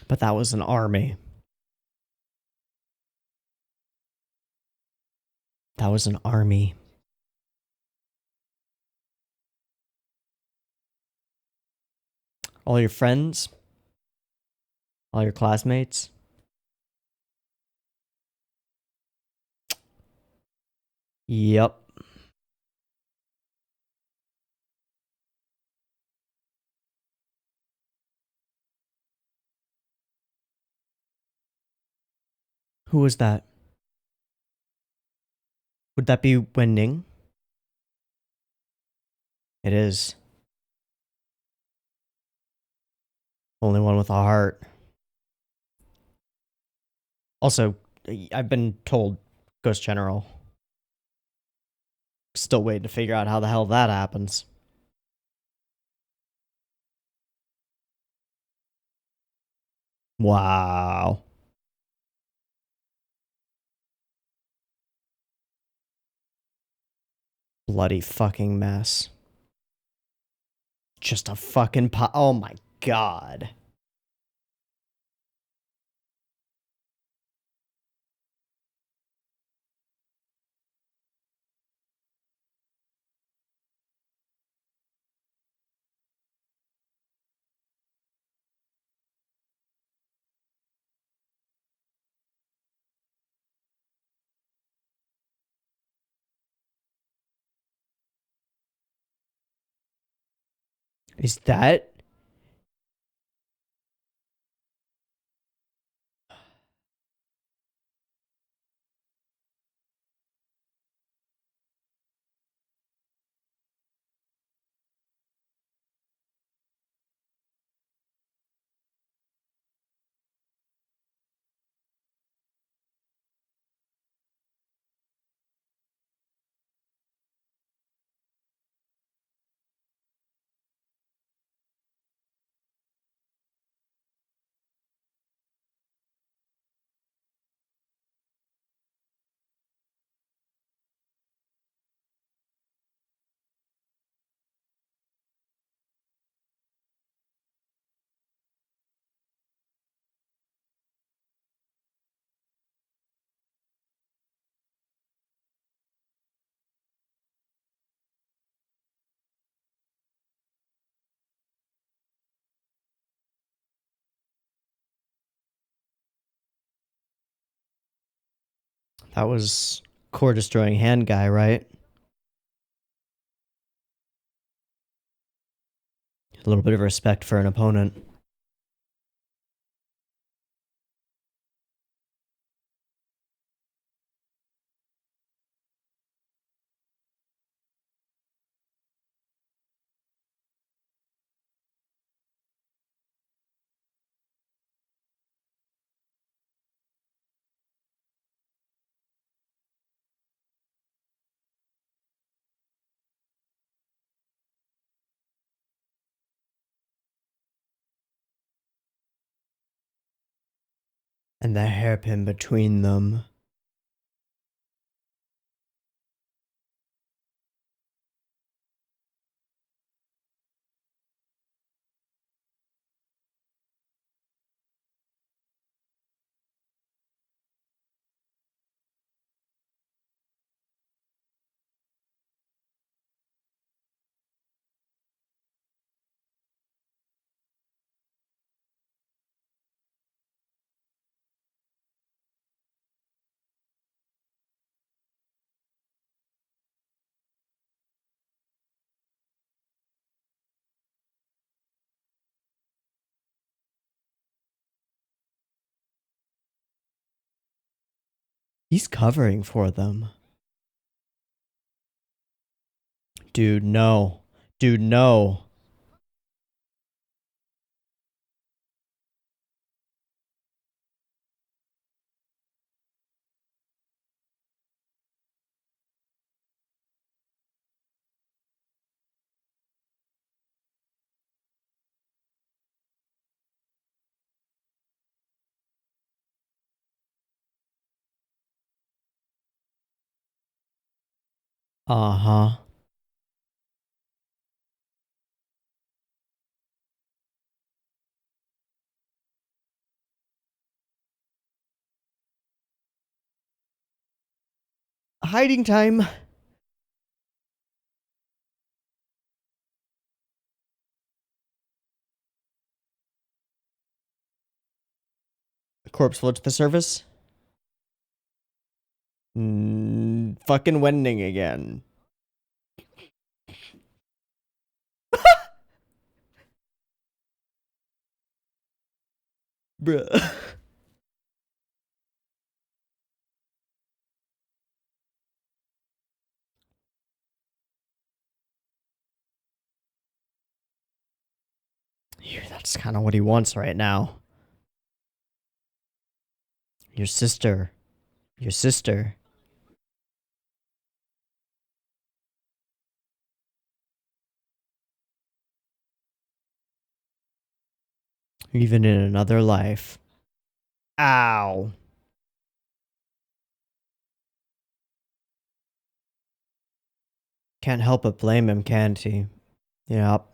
But that was an army. That was an army. All your friends? All your classmates? Yep. Who was that? Would that be Wen Ning? It is. Only one with a heart. Also, I've been told Ghost General. Still waiting to figure out how the hell that happens. Wow. Bloody fucking mess. Just a fucking oh my god. Is that? That was core destroying hand guy, right? A little bit of respect for an opponent. And the hairpin between them. He's covering for them. Dude, no. Dude, no. Uh-huh. Hiding time. The corpse float to the surface. Fucking wending again. Bruh. Here, that's kind of what he wants right now. Your sister. Your sister. Even in another life. Ow. Can't help but blame him, can't he? Yep.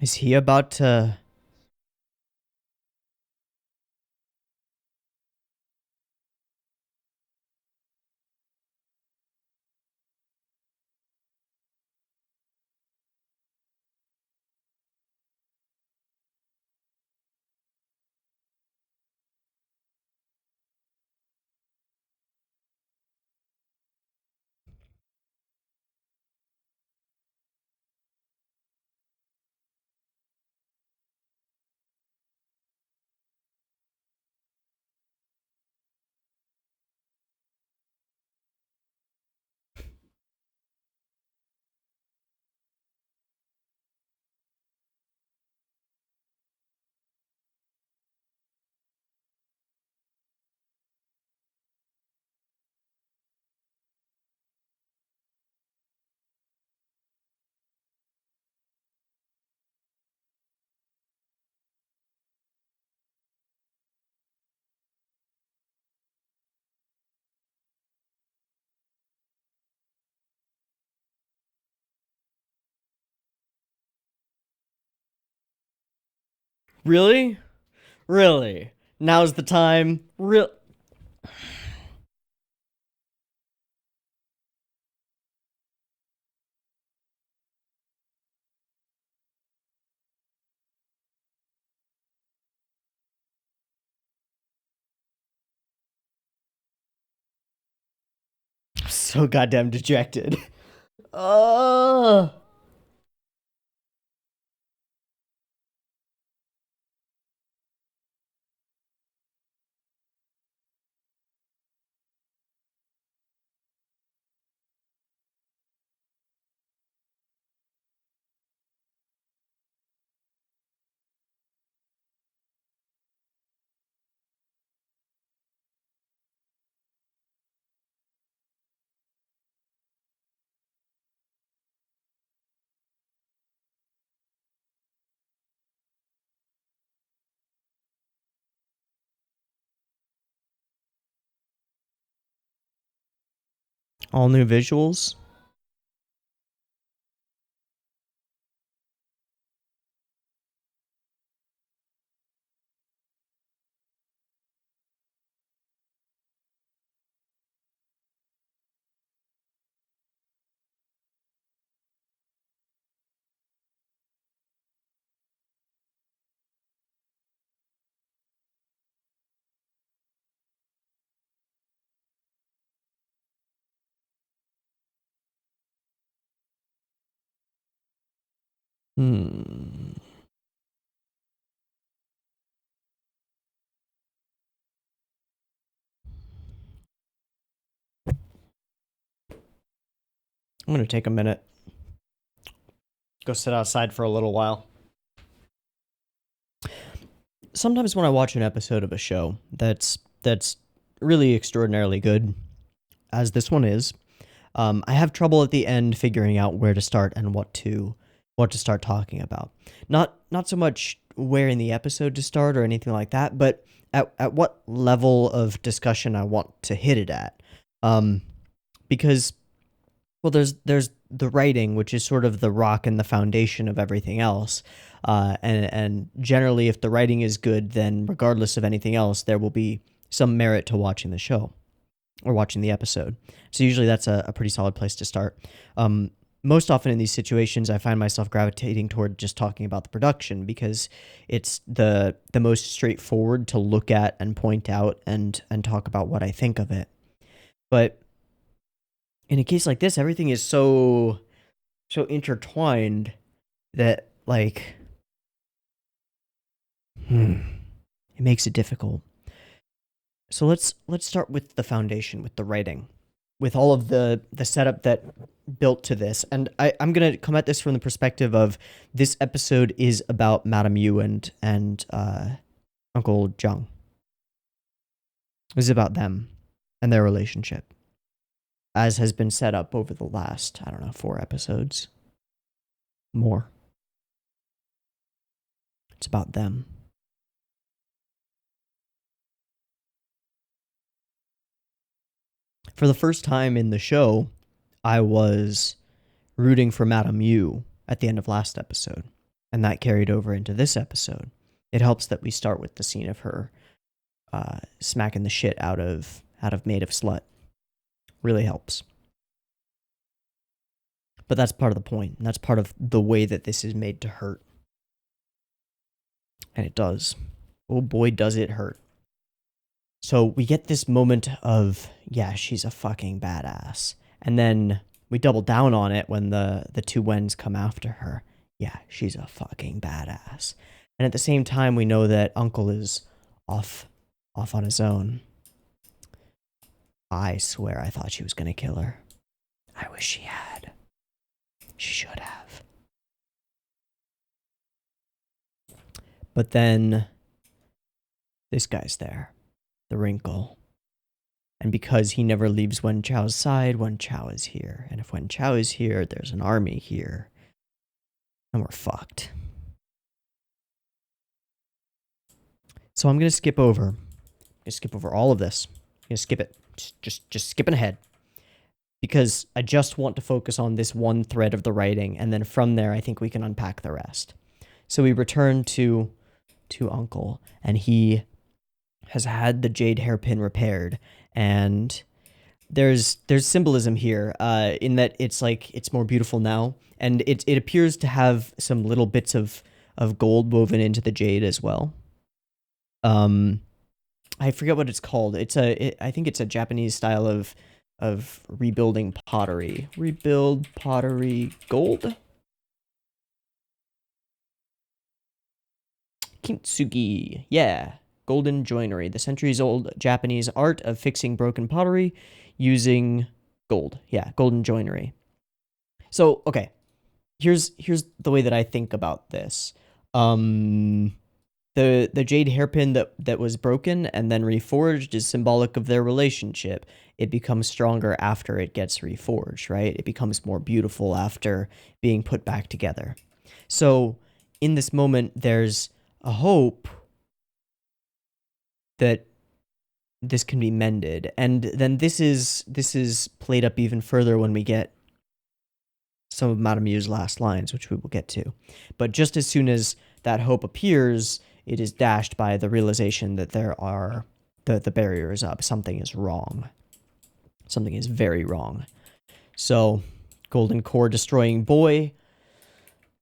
Is he about to... Really? Really? Now's the time? Real... I'm so goddamn dejected. Oh. All new visuals? Hmm. I'm gonna take a minute. Go sit outside for a little while. Sometimes when I watch an episode of a show that's really extraordinarily good, as this one is, I have trouble at the end figuring out where to start and what to start talking about. Not so much where in the episode to start or anything like that, but at what level of discussion I want to hit it at. Because well, there's the writing, which is sort of the rock and the foundation of everything else. And generally, if the writing is good, then regardless of anything else, there will be some merit to watching the show or watching the episode. So usually that's a pretty solid place to start. Most often in these situations, I find myself gravitating toward just talking about the production because it's the most straightforward to look at and point out and talk about what I think of it. But in a case like this, everything is so intertwined that like it makes it difficult. So let's start with the foundation, with the writing, with all of the setup that built to this. And I'm gonna come at this from the perspective of this episode is about Madame Yu and Uncle Jung. This is about them and their relationship, as has been set up over the last, I don't know, 4 episodes. More. It's about them. For the first time in the show, I was rooting for Madame Yu at the end of last episode, and that carried over into this episode. It helps that we start with the scene of her smacking the shit out of Maid of Slut. Really helps. But that's part of the point, and that's part of the way that this is made to hurt. And it does. Oh boy, does it hurt. So we get this moment of, yeah, she's a fucking badass. And then we double down on it when the 2 Wens come after her. Yeah, she's a fucking badass. And at the same time, we know that Uncle is off on his own. I swear I thought she was gonna kill her. I wish she had. She should have. But then this guy's there, the Wrinkle. And because he never leaves Wen Chao's side, Wen Chao is here. And if Wen Chao is here, there's an army here. And we're fucked. So I'm going to skip over all of this. I'm going to skip it. Just skipping ahead. Because I just want to focus on this one thread of the writing. And then from there, I think we can unpack the rest. So we return to Uncle. And he has had the jade hairpin repaired. And there's symbolism here in that it's like it's more beautiful now. And it appears to have some little bits of gold woven into the jade as well. I forget what it's called. I think it's a Japanese style of rebuilding pottery. Rebuild pottery gold? Kintsugi. Yeah. Golden joinery. The centuries-old Japanese art of fixing broken pottery using gold. Yeah, golden joinery. So, okay. Here's the way that I think about this. The jade hairpin that was broken and then reforged is symbolic of their relationship. It becomes stronger after it gets reforged, right? It becomes more beautiful after being put back together. So in this moment, there's a hope that this can be mended. And then this is played up even further when we get some of Madame Yu's last lines, which we will get to. But just as soon as that hope appears, it is dashed by the realization that the barrier is up. Something is wrong. Something is very wrong. So, Golden Core destroying boy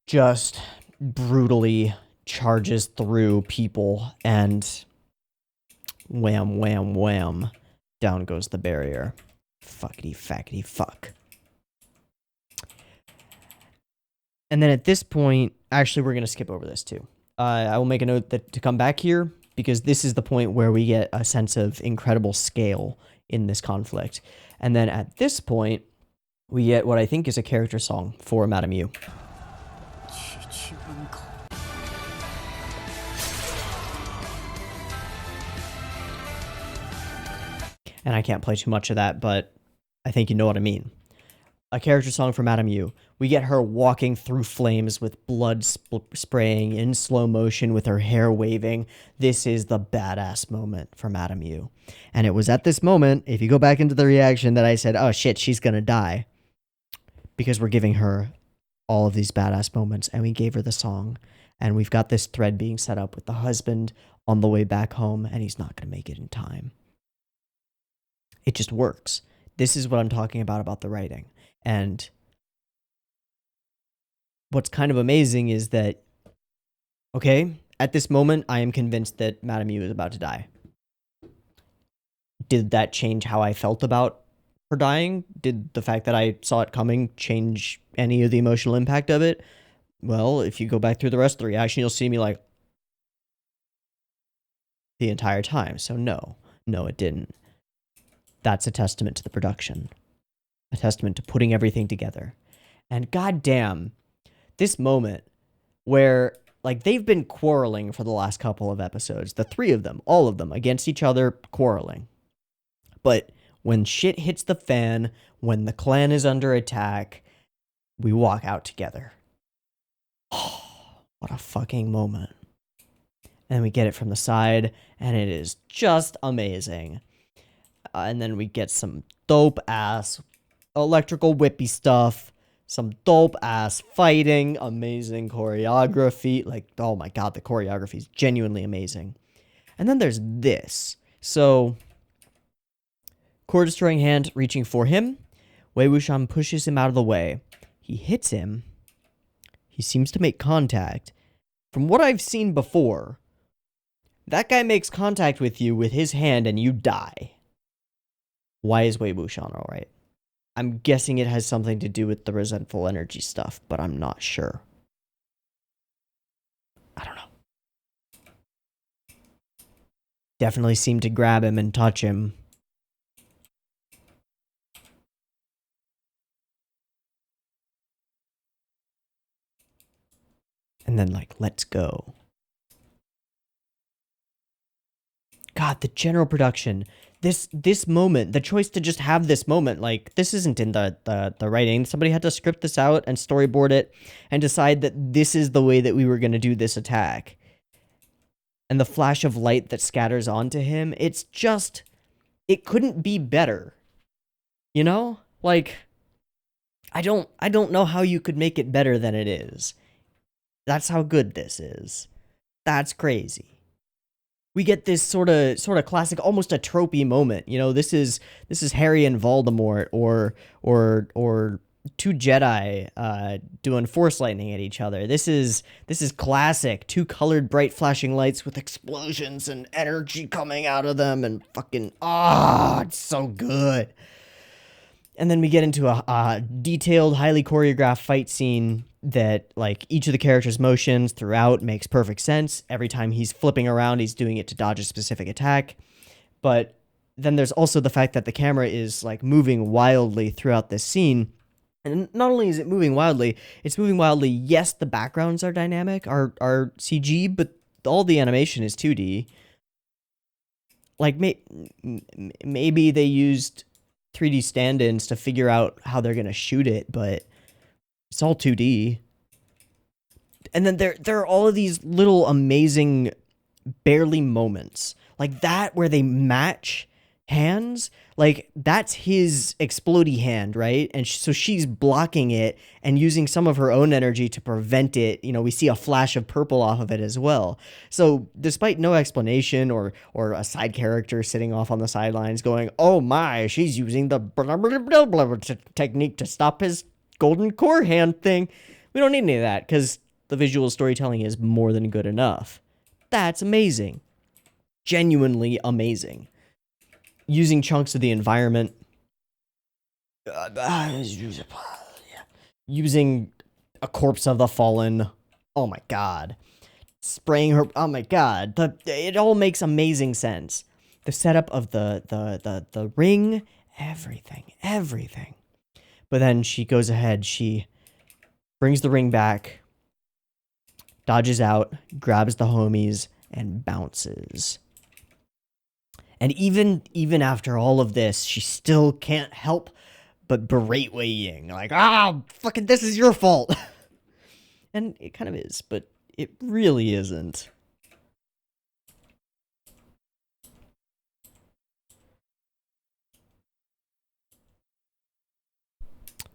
just brutally charges through people and wham, wham, wham, down goes the barrier. Fuckity, fackity, fuck. And then at this point, actually, we're going to skip over this too. I will make a note that to come back here because this is the point where we get a sense of incredible scale in this conflict. And then at this point, we get what I think is a character song for Madame Yu. And I can't play too much of that, but I think you know what I mean. A character song for Madame Yu. We get her walking through flames with blood spraying in slow motion with her hair waving. This is the badass moment for Madame Yu. And it was at this moment, if you go back into the reaction, that I said, oh shit, she's gonna die. Because we're giving her all of these badass moments, and we gave her the song. And we've got this thread being set up with the husband on the way back home, and he's not gonna make it in time. It just works. This is what I'm talking about the writing. And what's kind of amazing is that, okay, at this moment, I am convinced that Madame Yu is about to die. Did that change how I felt about her dying? Did the fact that I saw it coming change any of the emotional impact of it? Well, if you go back through the rest of the reaction, you'll see me like the entire time. So no, it didn't. That's a testament to the production. A testament to putting everything together. And goddamn, this moment where, like, they've been quarreling for the last couple of episodes. The three of them, all of them, against each other, quarreling. But when shit hits the fan, when the clan is under attack, we walk out together. Oh, what a fucking moment. And we get it from the side, and it is just amazing. And then we get some dope-ass electrical whippy stuff, some dope-ass fighting, amazing choreography. Like, oh my god, the choreography is genuinely amazing. And then there's this. So, core-destroying hand reaching for him. Wei Wuxian pushes him out of the way. He hits him. He seems to make contact. From what I've seen before, that guy makes contact with you with his hand and you die. Why is Wei Wuxian alright? I'm guessing it has something to do with the resentful energy stuff, but I'm not sure. I don't know. Definitely seemed to grab him and touch him. And then, like, let's go. God, the general production. This moment, the choice to just have this moment, like, this isn't in the writing. Somebody had to script this out and storyboard it and decide that this is the way that we were going to do this attack. And the flash of light that scatters onto him, it's just, it couldn't be better. You know? Like, I don't know how you could make it better than it is. That's how good this is. That's crazy. We get this sort of classic, almost a tropey moment. You know, this is Harry and Voldemort, or two Jedi doing Force lightning at each other. This is classic. Two colored, bright, flashing lights with explosions and energy coming out of them, and fucking it's so good. And then we get into a detailed, highly choreographed fight scene that, like, each of the characters' motions throughout makes perfect sense. Every time he's flipping around, he's doing it to dodge a specific attack. But then there's also the fact that the camera is, like, moving wildly throughout this scene. And not only is it moving wildly, it's moving wildly. Yes, the backgrounds are dynamic, are CG, but all the animation is 2D. Like, maybe they used 3D stand-ins to figure out how they're going to shoot it, but it's all 2D. And then there are all of these little amazing barely moments. Like that where they match hands. Like that's his explodey hand, right? And so she's blocking it and using some of her own energy to prevent it. You know, we see a flash of purple off of it as well. So despite no explanation or a side character sitting off on the sidelines going, oh my, she's using the blah, blah, blah, blah, technique to stop his golden core hand thing. We don't need any of that because the visual storytelling is more than good enough. That's amazing. Genuinely amazing. Using chunks of the environment. Using a corpse of the fallen Oh my god. Spraying her. Oh my god. It all makes amazing sense. The setup of the ring, everything. But then she goes ahead, she brings the ring back, dodges out, grabs the homies, and bounces. And even after all of this, she still can't help but berate Wei Ying. Like, fucking this is your fault. And it kind of is, but it really isn't.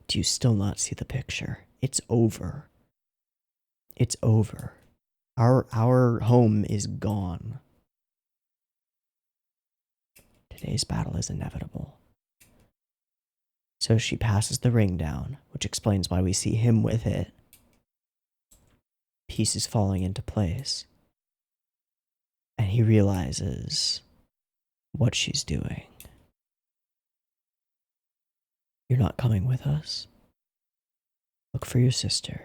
Do you still not see the picture? It's over. It's over. Our home is gone. Today's battle is inevitable. So she passes the ring down, which explains why we see him with it. Pieces falling into place. And he realizes what she's doing. You're not coming with us. Look for your sister.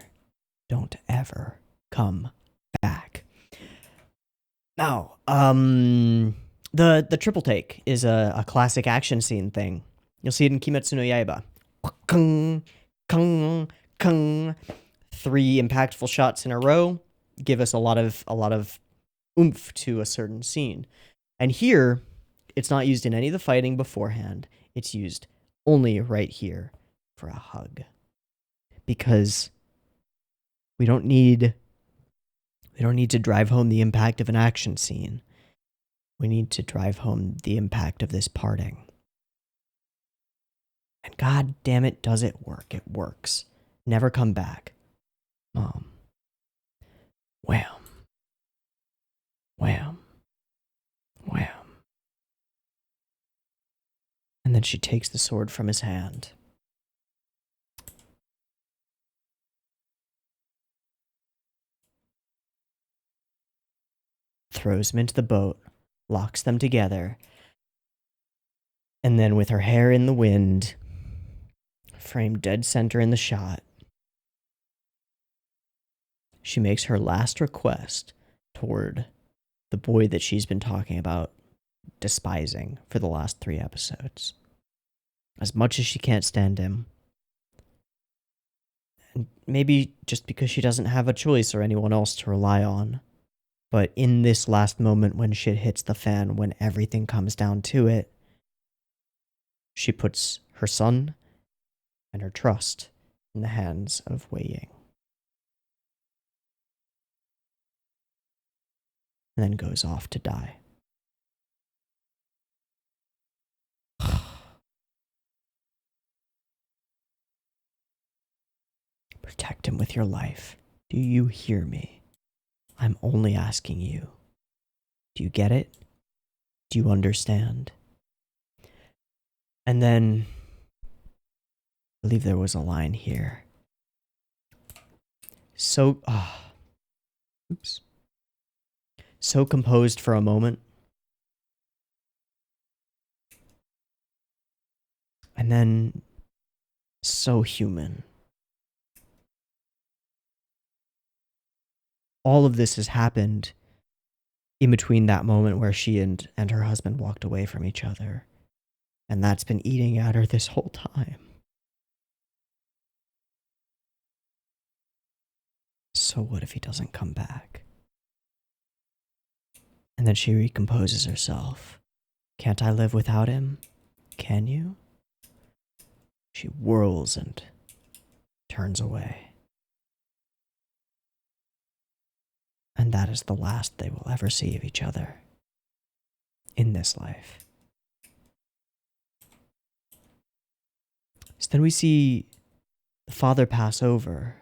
Don't ever come back. Now, the triple take is a classic action scene thing. You'll see it in Kimetsu no Yaiba. Kung, kung, kung. 3 impactful shots in a row give us a lot of oomph to a certain scene. And here, it's not used in any of the fighting beforehand. It's used only right here for a hug. Because we don't need to drive home the impact of an action scene. We need to drive home the impact of this parting. And god damn it, does it work. It works. Never come back. Mom. Wham. Wham. Wham. And then she takes the sword from his hand. Throws him into the boat, locks them together, and then with her hair in the wind, framed dead center in the shot, she makes her last request toward the boy that she's been talking about despising for the last 3 episodes. As much as she can't stand him, and maybe just because she doesn't have a choice or anyone else to rely on, but in this last moment when shit hits the fan, when everything comes down to it, she puts her son and her trust in the hands of Wei Ying. And then goes off to die. Protect him with your life. Do you hear me? I'm only asking you. Do you get it? Do you understand? And then, I believe there was a line here. So composed for a moment. And then, so human. All of this has happened in between that moment where she and her husband walked away from each other. And that's been eating at her this whole time. So what if he doesn't come back? And then she recomposes herself. Can't I live without him? Can you? She whirls and turns away. And that is the last they will ever see of each other in this life. So then we see the father pass over.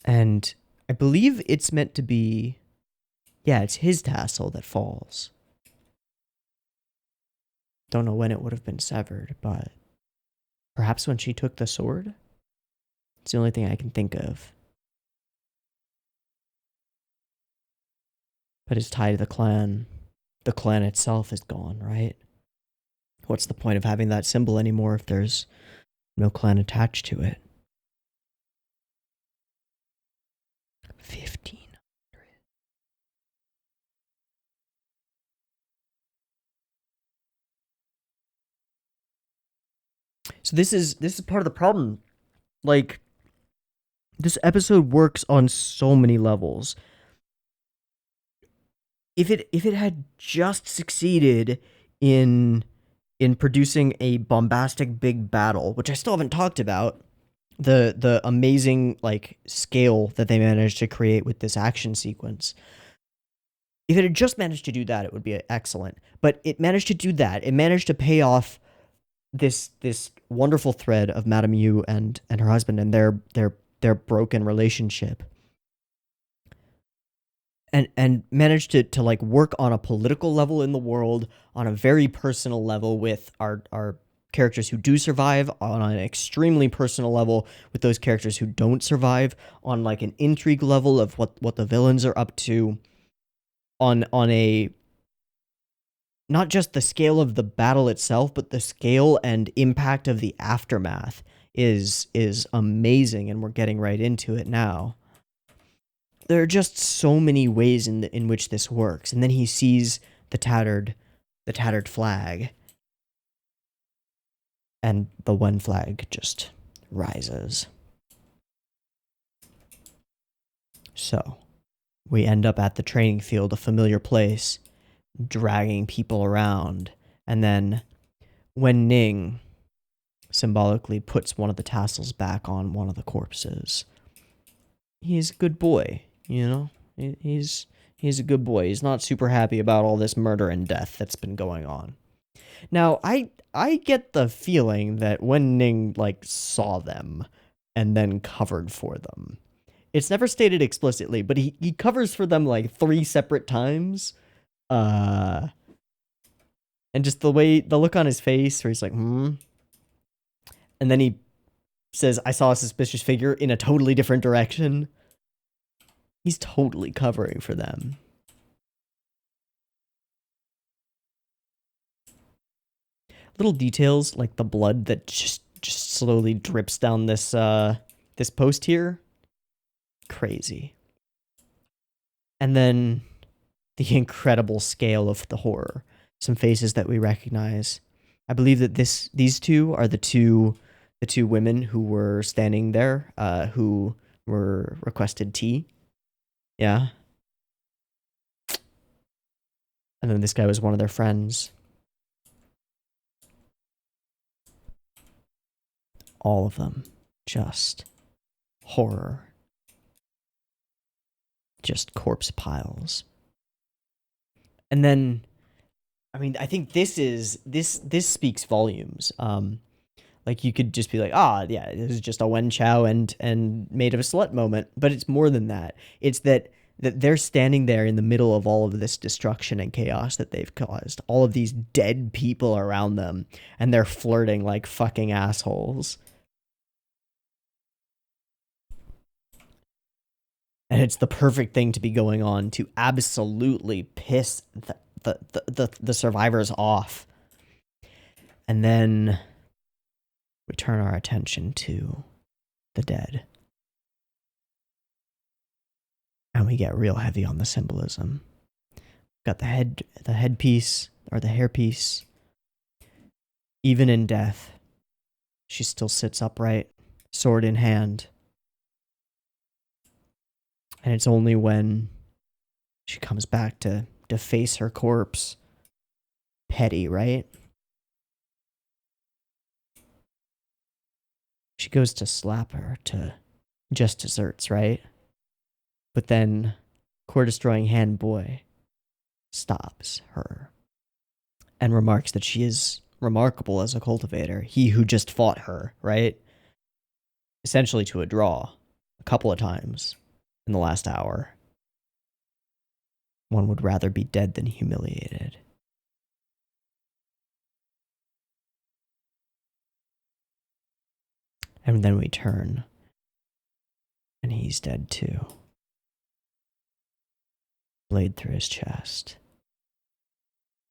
And I believe it's meant to be, yeah, it's his tassel that falls. Don't know when it would have been severed, but perhaps when she took the sword? It's the only thing I can think of. But his tie to the clan itself is gone, right? What's the point of having that symbol anymore if there's no clan attached to it? So this is part of the problem. Like, this episode works on so many levels. If it had just succeeded in producing a bombastic big battle, which I still haven't talked about, the amazing like scale that they managed to create with this action sequence. If it had just managed to do that, it would be excellent. But it managed to do that. It managed to pay off this wonderful thread of Madame Yu and her husband and their broken relationship. And managed to like work on a political level in the world, on a very personal level with our characters who do survive, on an extremely personal level with those characters who don't survive, on like an intrigue level of what the villains are up to, on a not just the scale of the battle itself, but the scale and impact of the aftermath is amazing, and we're getting right into it now. There are just so many ways in which this works, and then he sees the tattered flag, and the one flag just rises. So, we end up at the training field, a familiar place, dragging people around, and then Wen Ning symbolically puts one of the tassels back on one of the corpses. He's a good boy, you know? He's a good boy. He's not super happy about all this murder and death that's been going on. Now, I get the feeling that Wen Ning like saw them and then covered for them. It's never stated explicitly, but he covers for them like 3 separate times. And just the look on his face where he's like, and then he says, I saw a suspicious figure in a totally different direction. He's totally covering for them. Little details like the blood that just slowly drips down this this post here. Crazy. And then the incredible scale of the horror. Some faces that we recognize. I believe that these two are the two women who were standing there, who were requested tea. Yeah. And then this guy was one of their friends. All of them. Just horror. Just corpse piles. And then, I mean, I think this speaks volumes. Like, you could just be like, yeah, this is just a Wen Chao and made of a slut moment. But it's more than that. It's that they're standing there in the middle of all of this destruction and chaos that they've caused. All of these dead people around them. And they're flirting like fucking assholes. And it's the perfect thing to be going on to absolutely piss the survivors off. And then we turn our attention to the dead. And we get real heavy on the symbolism. Got the headpiece, or the hairpiece. Even in death, she still sits upright, sword in hand. And it's only when she comes back to face her corpse. Petty, right? She goes to slap her to just desserts, right? But then core-destroying hand boy stops her and remarks that she is remarkable as a cultivator. He who just fought her, right? Essentially to a draw a couple of times in the last hour. One would rather be dead than humiliated. And then we turn, and he's dead too. Blade through his chest.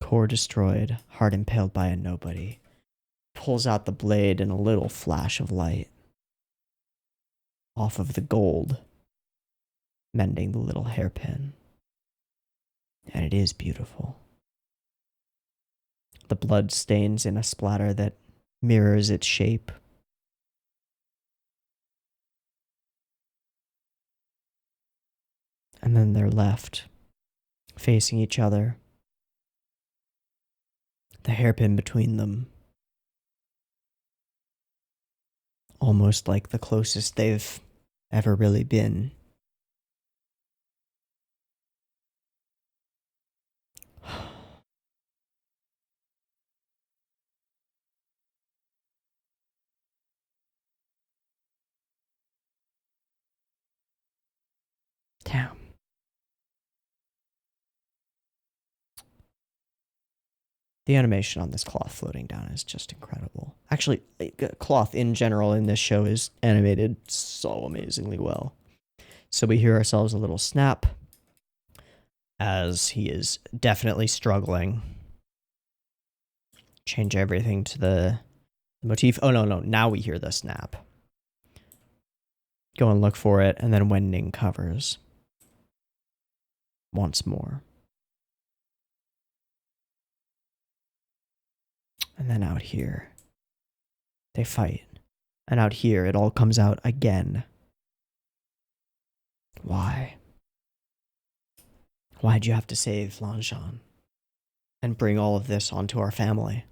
Core destroyed, heart impaled by a nobody. Pulls out the blade in a little flash of light. Off of the gold, mending the little hairpin. And it is beautiful. The blood stains in a splatter that mirrors its shape. And then they're left, facing each other. The hairpin between them. Almost like the closest they've ever really been. Damn. The animation on this cloth floating down is just incredible. Actually, cloth in general in this show is animated so amazingly well. So we hear ourselves a little snap as he is definitely struggling. Change everything to the motif. Oh, no. Now we hear the snap. Go and look for it. And then when Ning covers. Once more. And then out here, they fight. And out here, it all comes out again. Why? Why'd you have to save Lan Zhan? And bring all of this onto our family?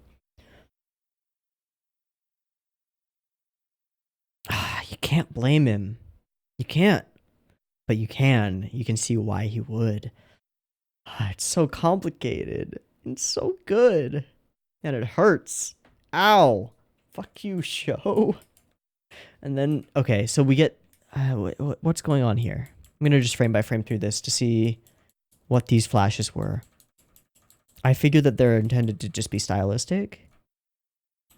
You can't blame him. You can't. But you can. You can see why he would. It's so complicated. It's so good. And it hurts. Ow. Fuck you, show. And then, okay, so we get... what's going on here? I'm going to just frame by frame through this to see what these flashes were. I figured that they're intended to just be stylistic.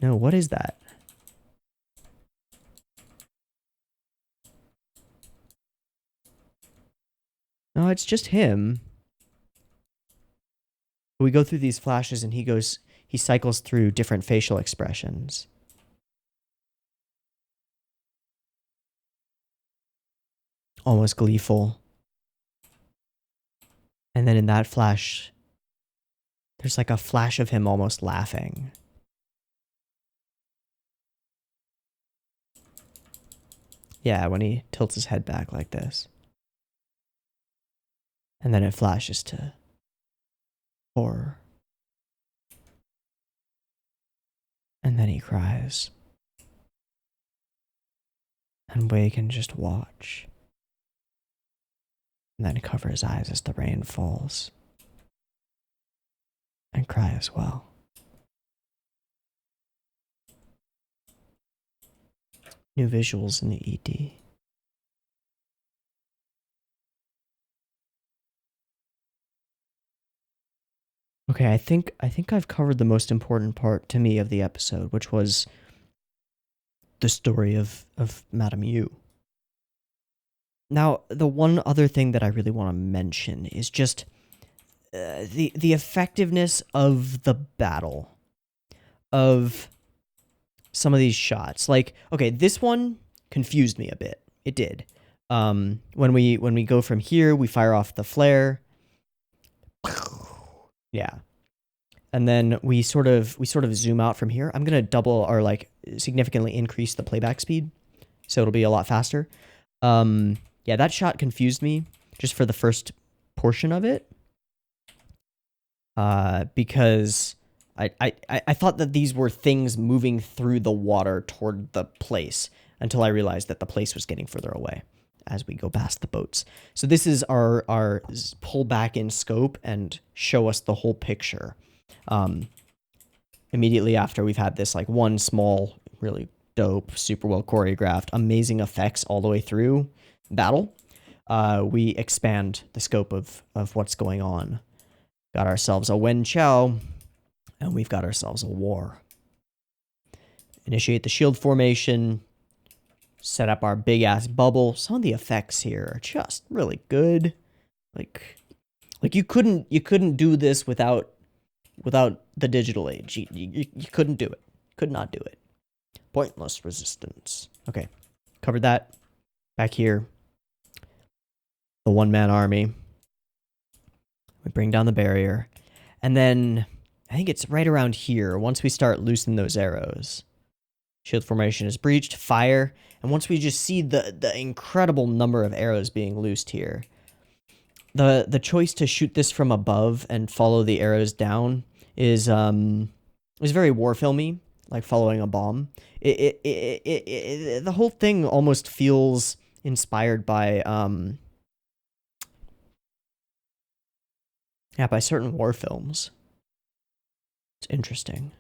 No, what is that? No, it's just him. We go through these flashes and he cycles through different facial expressions. Almost gleeful. And then in that flash, there's like a flash of him almost laughing. Yeah, when he tilts his head back like this. And then it flashes to horror. And then he cries. And Wei can just watch. And then cover his eyes as the rain falls. And cry as well. New visuals in the ED. Okay, I think I've covered the most important part to me of the episode, which was the story of Madame Yu. Now, the one other thing that I really want to mention is just the effectiveness of the battle, of some of these shots. Like, okay, this one confused me a bit. It did. When we go from here, we fire off the flare. Yeah. And then we sort of zoom out from here. I'm gonna double or like significantly increase the playback speed, so it'll be a lot faster. Yeah, that shot confused me just for the first portion of it. Because I thought that these were things moving through the water toward the place until I realized that the place was getting further away as we go past the boats. So this is our pull back in scope and show us the whole picture. Immediately after we've had this like one small, really dope, super well choreographed, amazing effects all the way through battle, we expand the scope of what's going on. Got ourselves a Wen Chao, and we've got ourselves a war. Initiate the shield formation, set up our big ass bubble. Some of the effects here are just really good. Like you couldn't do this without the digital age. You couldn't do it. Could not do it. Pointless resistance. Okay, covered that. Back here, the one-man army. We bring down the barrier, and then I think it's right around here. Once we start loosening those arrows, Shield formation is breached. Fire. And once we just see the incredible number of arrows being loosed here, the choice to shoot this from above and follow the arrows down is very war filmy, like following a bomb. The whole thing almost feels inspired by by certain war films. It's interesting.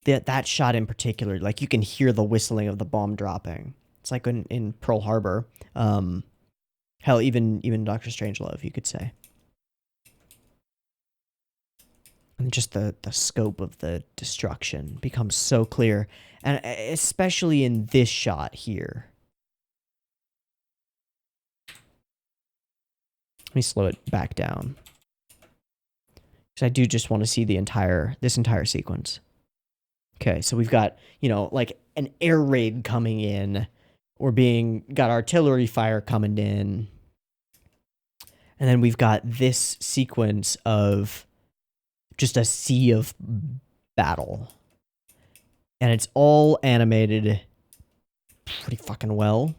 That shot in particular, like you can hear the whistling of the bomb dropping. It's like in Pearl Harbor. Hell, even Doctor Strangelove, you could say. And just the scope of the destruction becomes so clear, and especially in this shot here. Let me slow it back down, because I do just want to see this entire sequence. Okay, so we've got, like an air raid coming in. Got artillery fire coming in. And then we've got this sequence of just a sea of battle. And it's all animated pretty fucking well.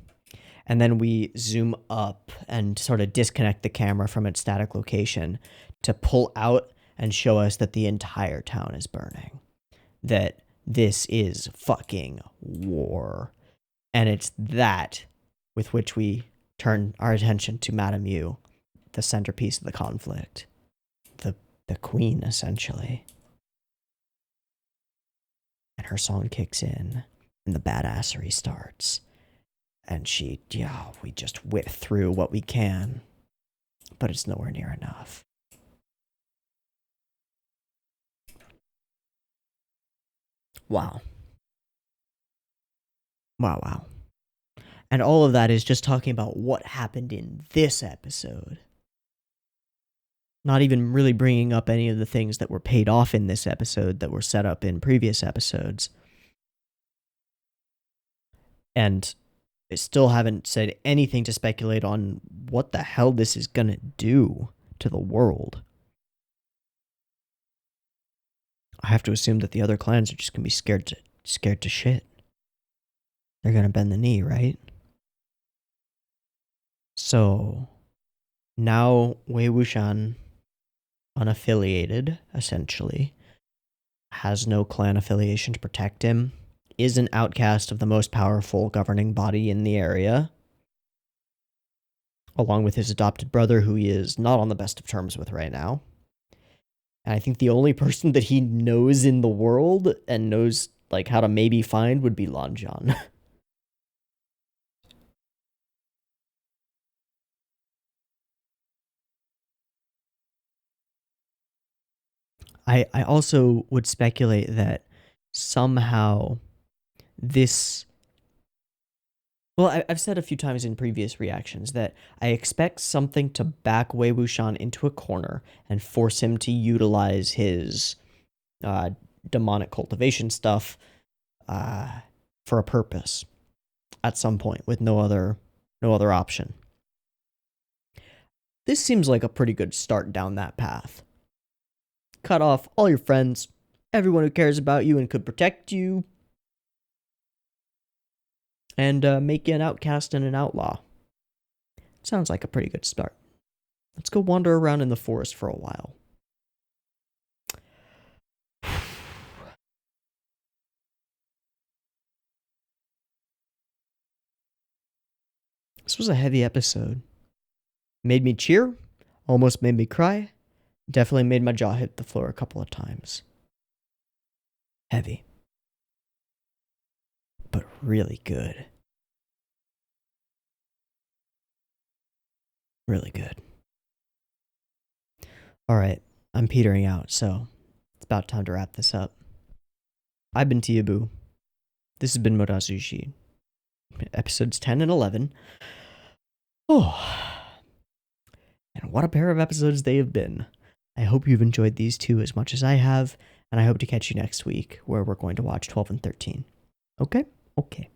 And then we zoom up and sort of disconnect the camera from its static location to pull out and show us that the entire town is burning. That this is fucking war. And it's that with which we turn our attention to Madame Yu, the centerpiece of the conflict. The queen, essentially. And her song kicks in, and the badassery starts. And we just whip through what we can. But it's nowhere near enough. Wow. Wow. And all of that is just talking about what happened in this episode. Not even really bringing up any of the things that were paid off in this episode that were set up in previous episodes. And I still haven't said anything to speculate on what the hell this is gonna do to the world. I have to assume that the other clans are just gonna be scared to shit. They're gonna bend the knee, right? So now Wei Wuxian, unaffiliated, essentially, has no clan affiliation to protect him, is an outcast of the most powerful governing body in the area, along with his adopted brother, who he is not on the best of terms with right now. And I think the only person that he knows in the world and knows like how to maybe find would be Lan Zhan. I also would speculate that somehow this... Well, I've said a few times in previous reactions that I expect something to back Wei Wuxian into a corner and force him to utilize his demonic cultivation stuff for a purpose at some point with no other option. This seems like a pretty good start down that path. Cut off all your friends, everyone who cares about you and could protect you, and make you an outcast and an outlaw. Sounds like a pretty good start. Let's go wander around in the forest for a while. This was a heavy episode. Made me cheer, almost made me cry, definitely made my jaw hit the floor a couple of times. Heavy. But really good. Really good. Alright, I'm petering out, so it's about time to wrap this up. I've been Tiabu. This has been Modazushi. Episodes 10 and 11. Oh. And what a pair of episodes they have been. I hope you've enjoyed these two as much as I have, and I hope to catch you next week, where we're going to watch 12 and 13. Okay? Okay.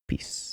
Peace.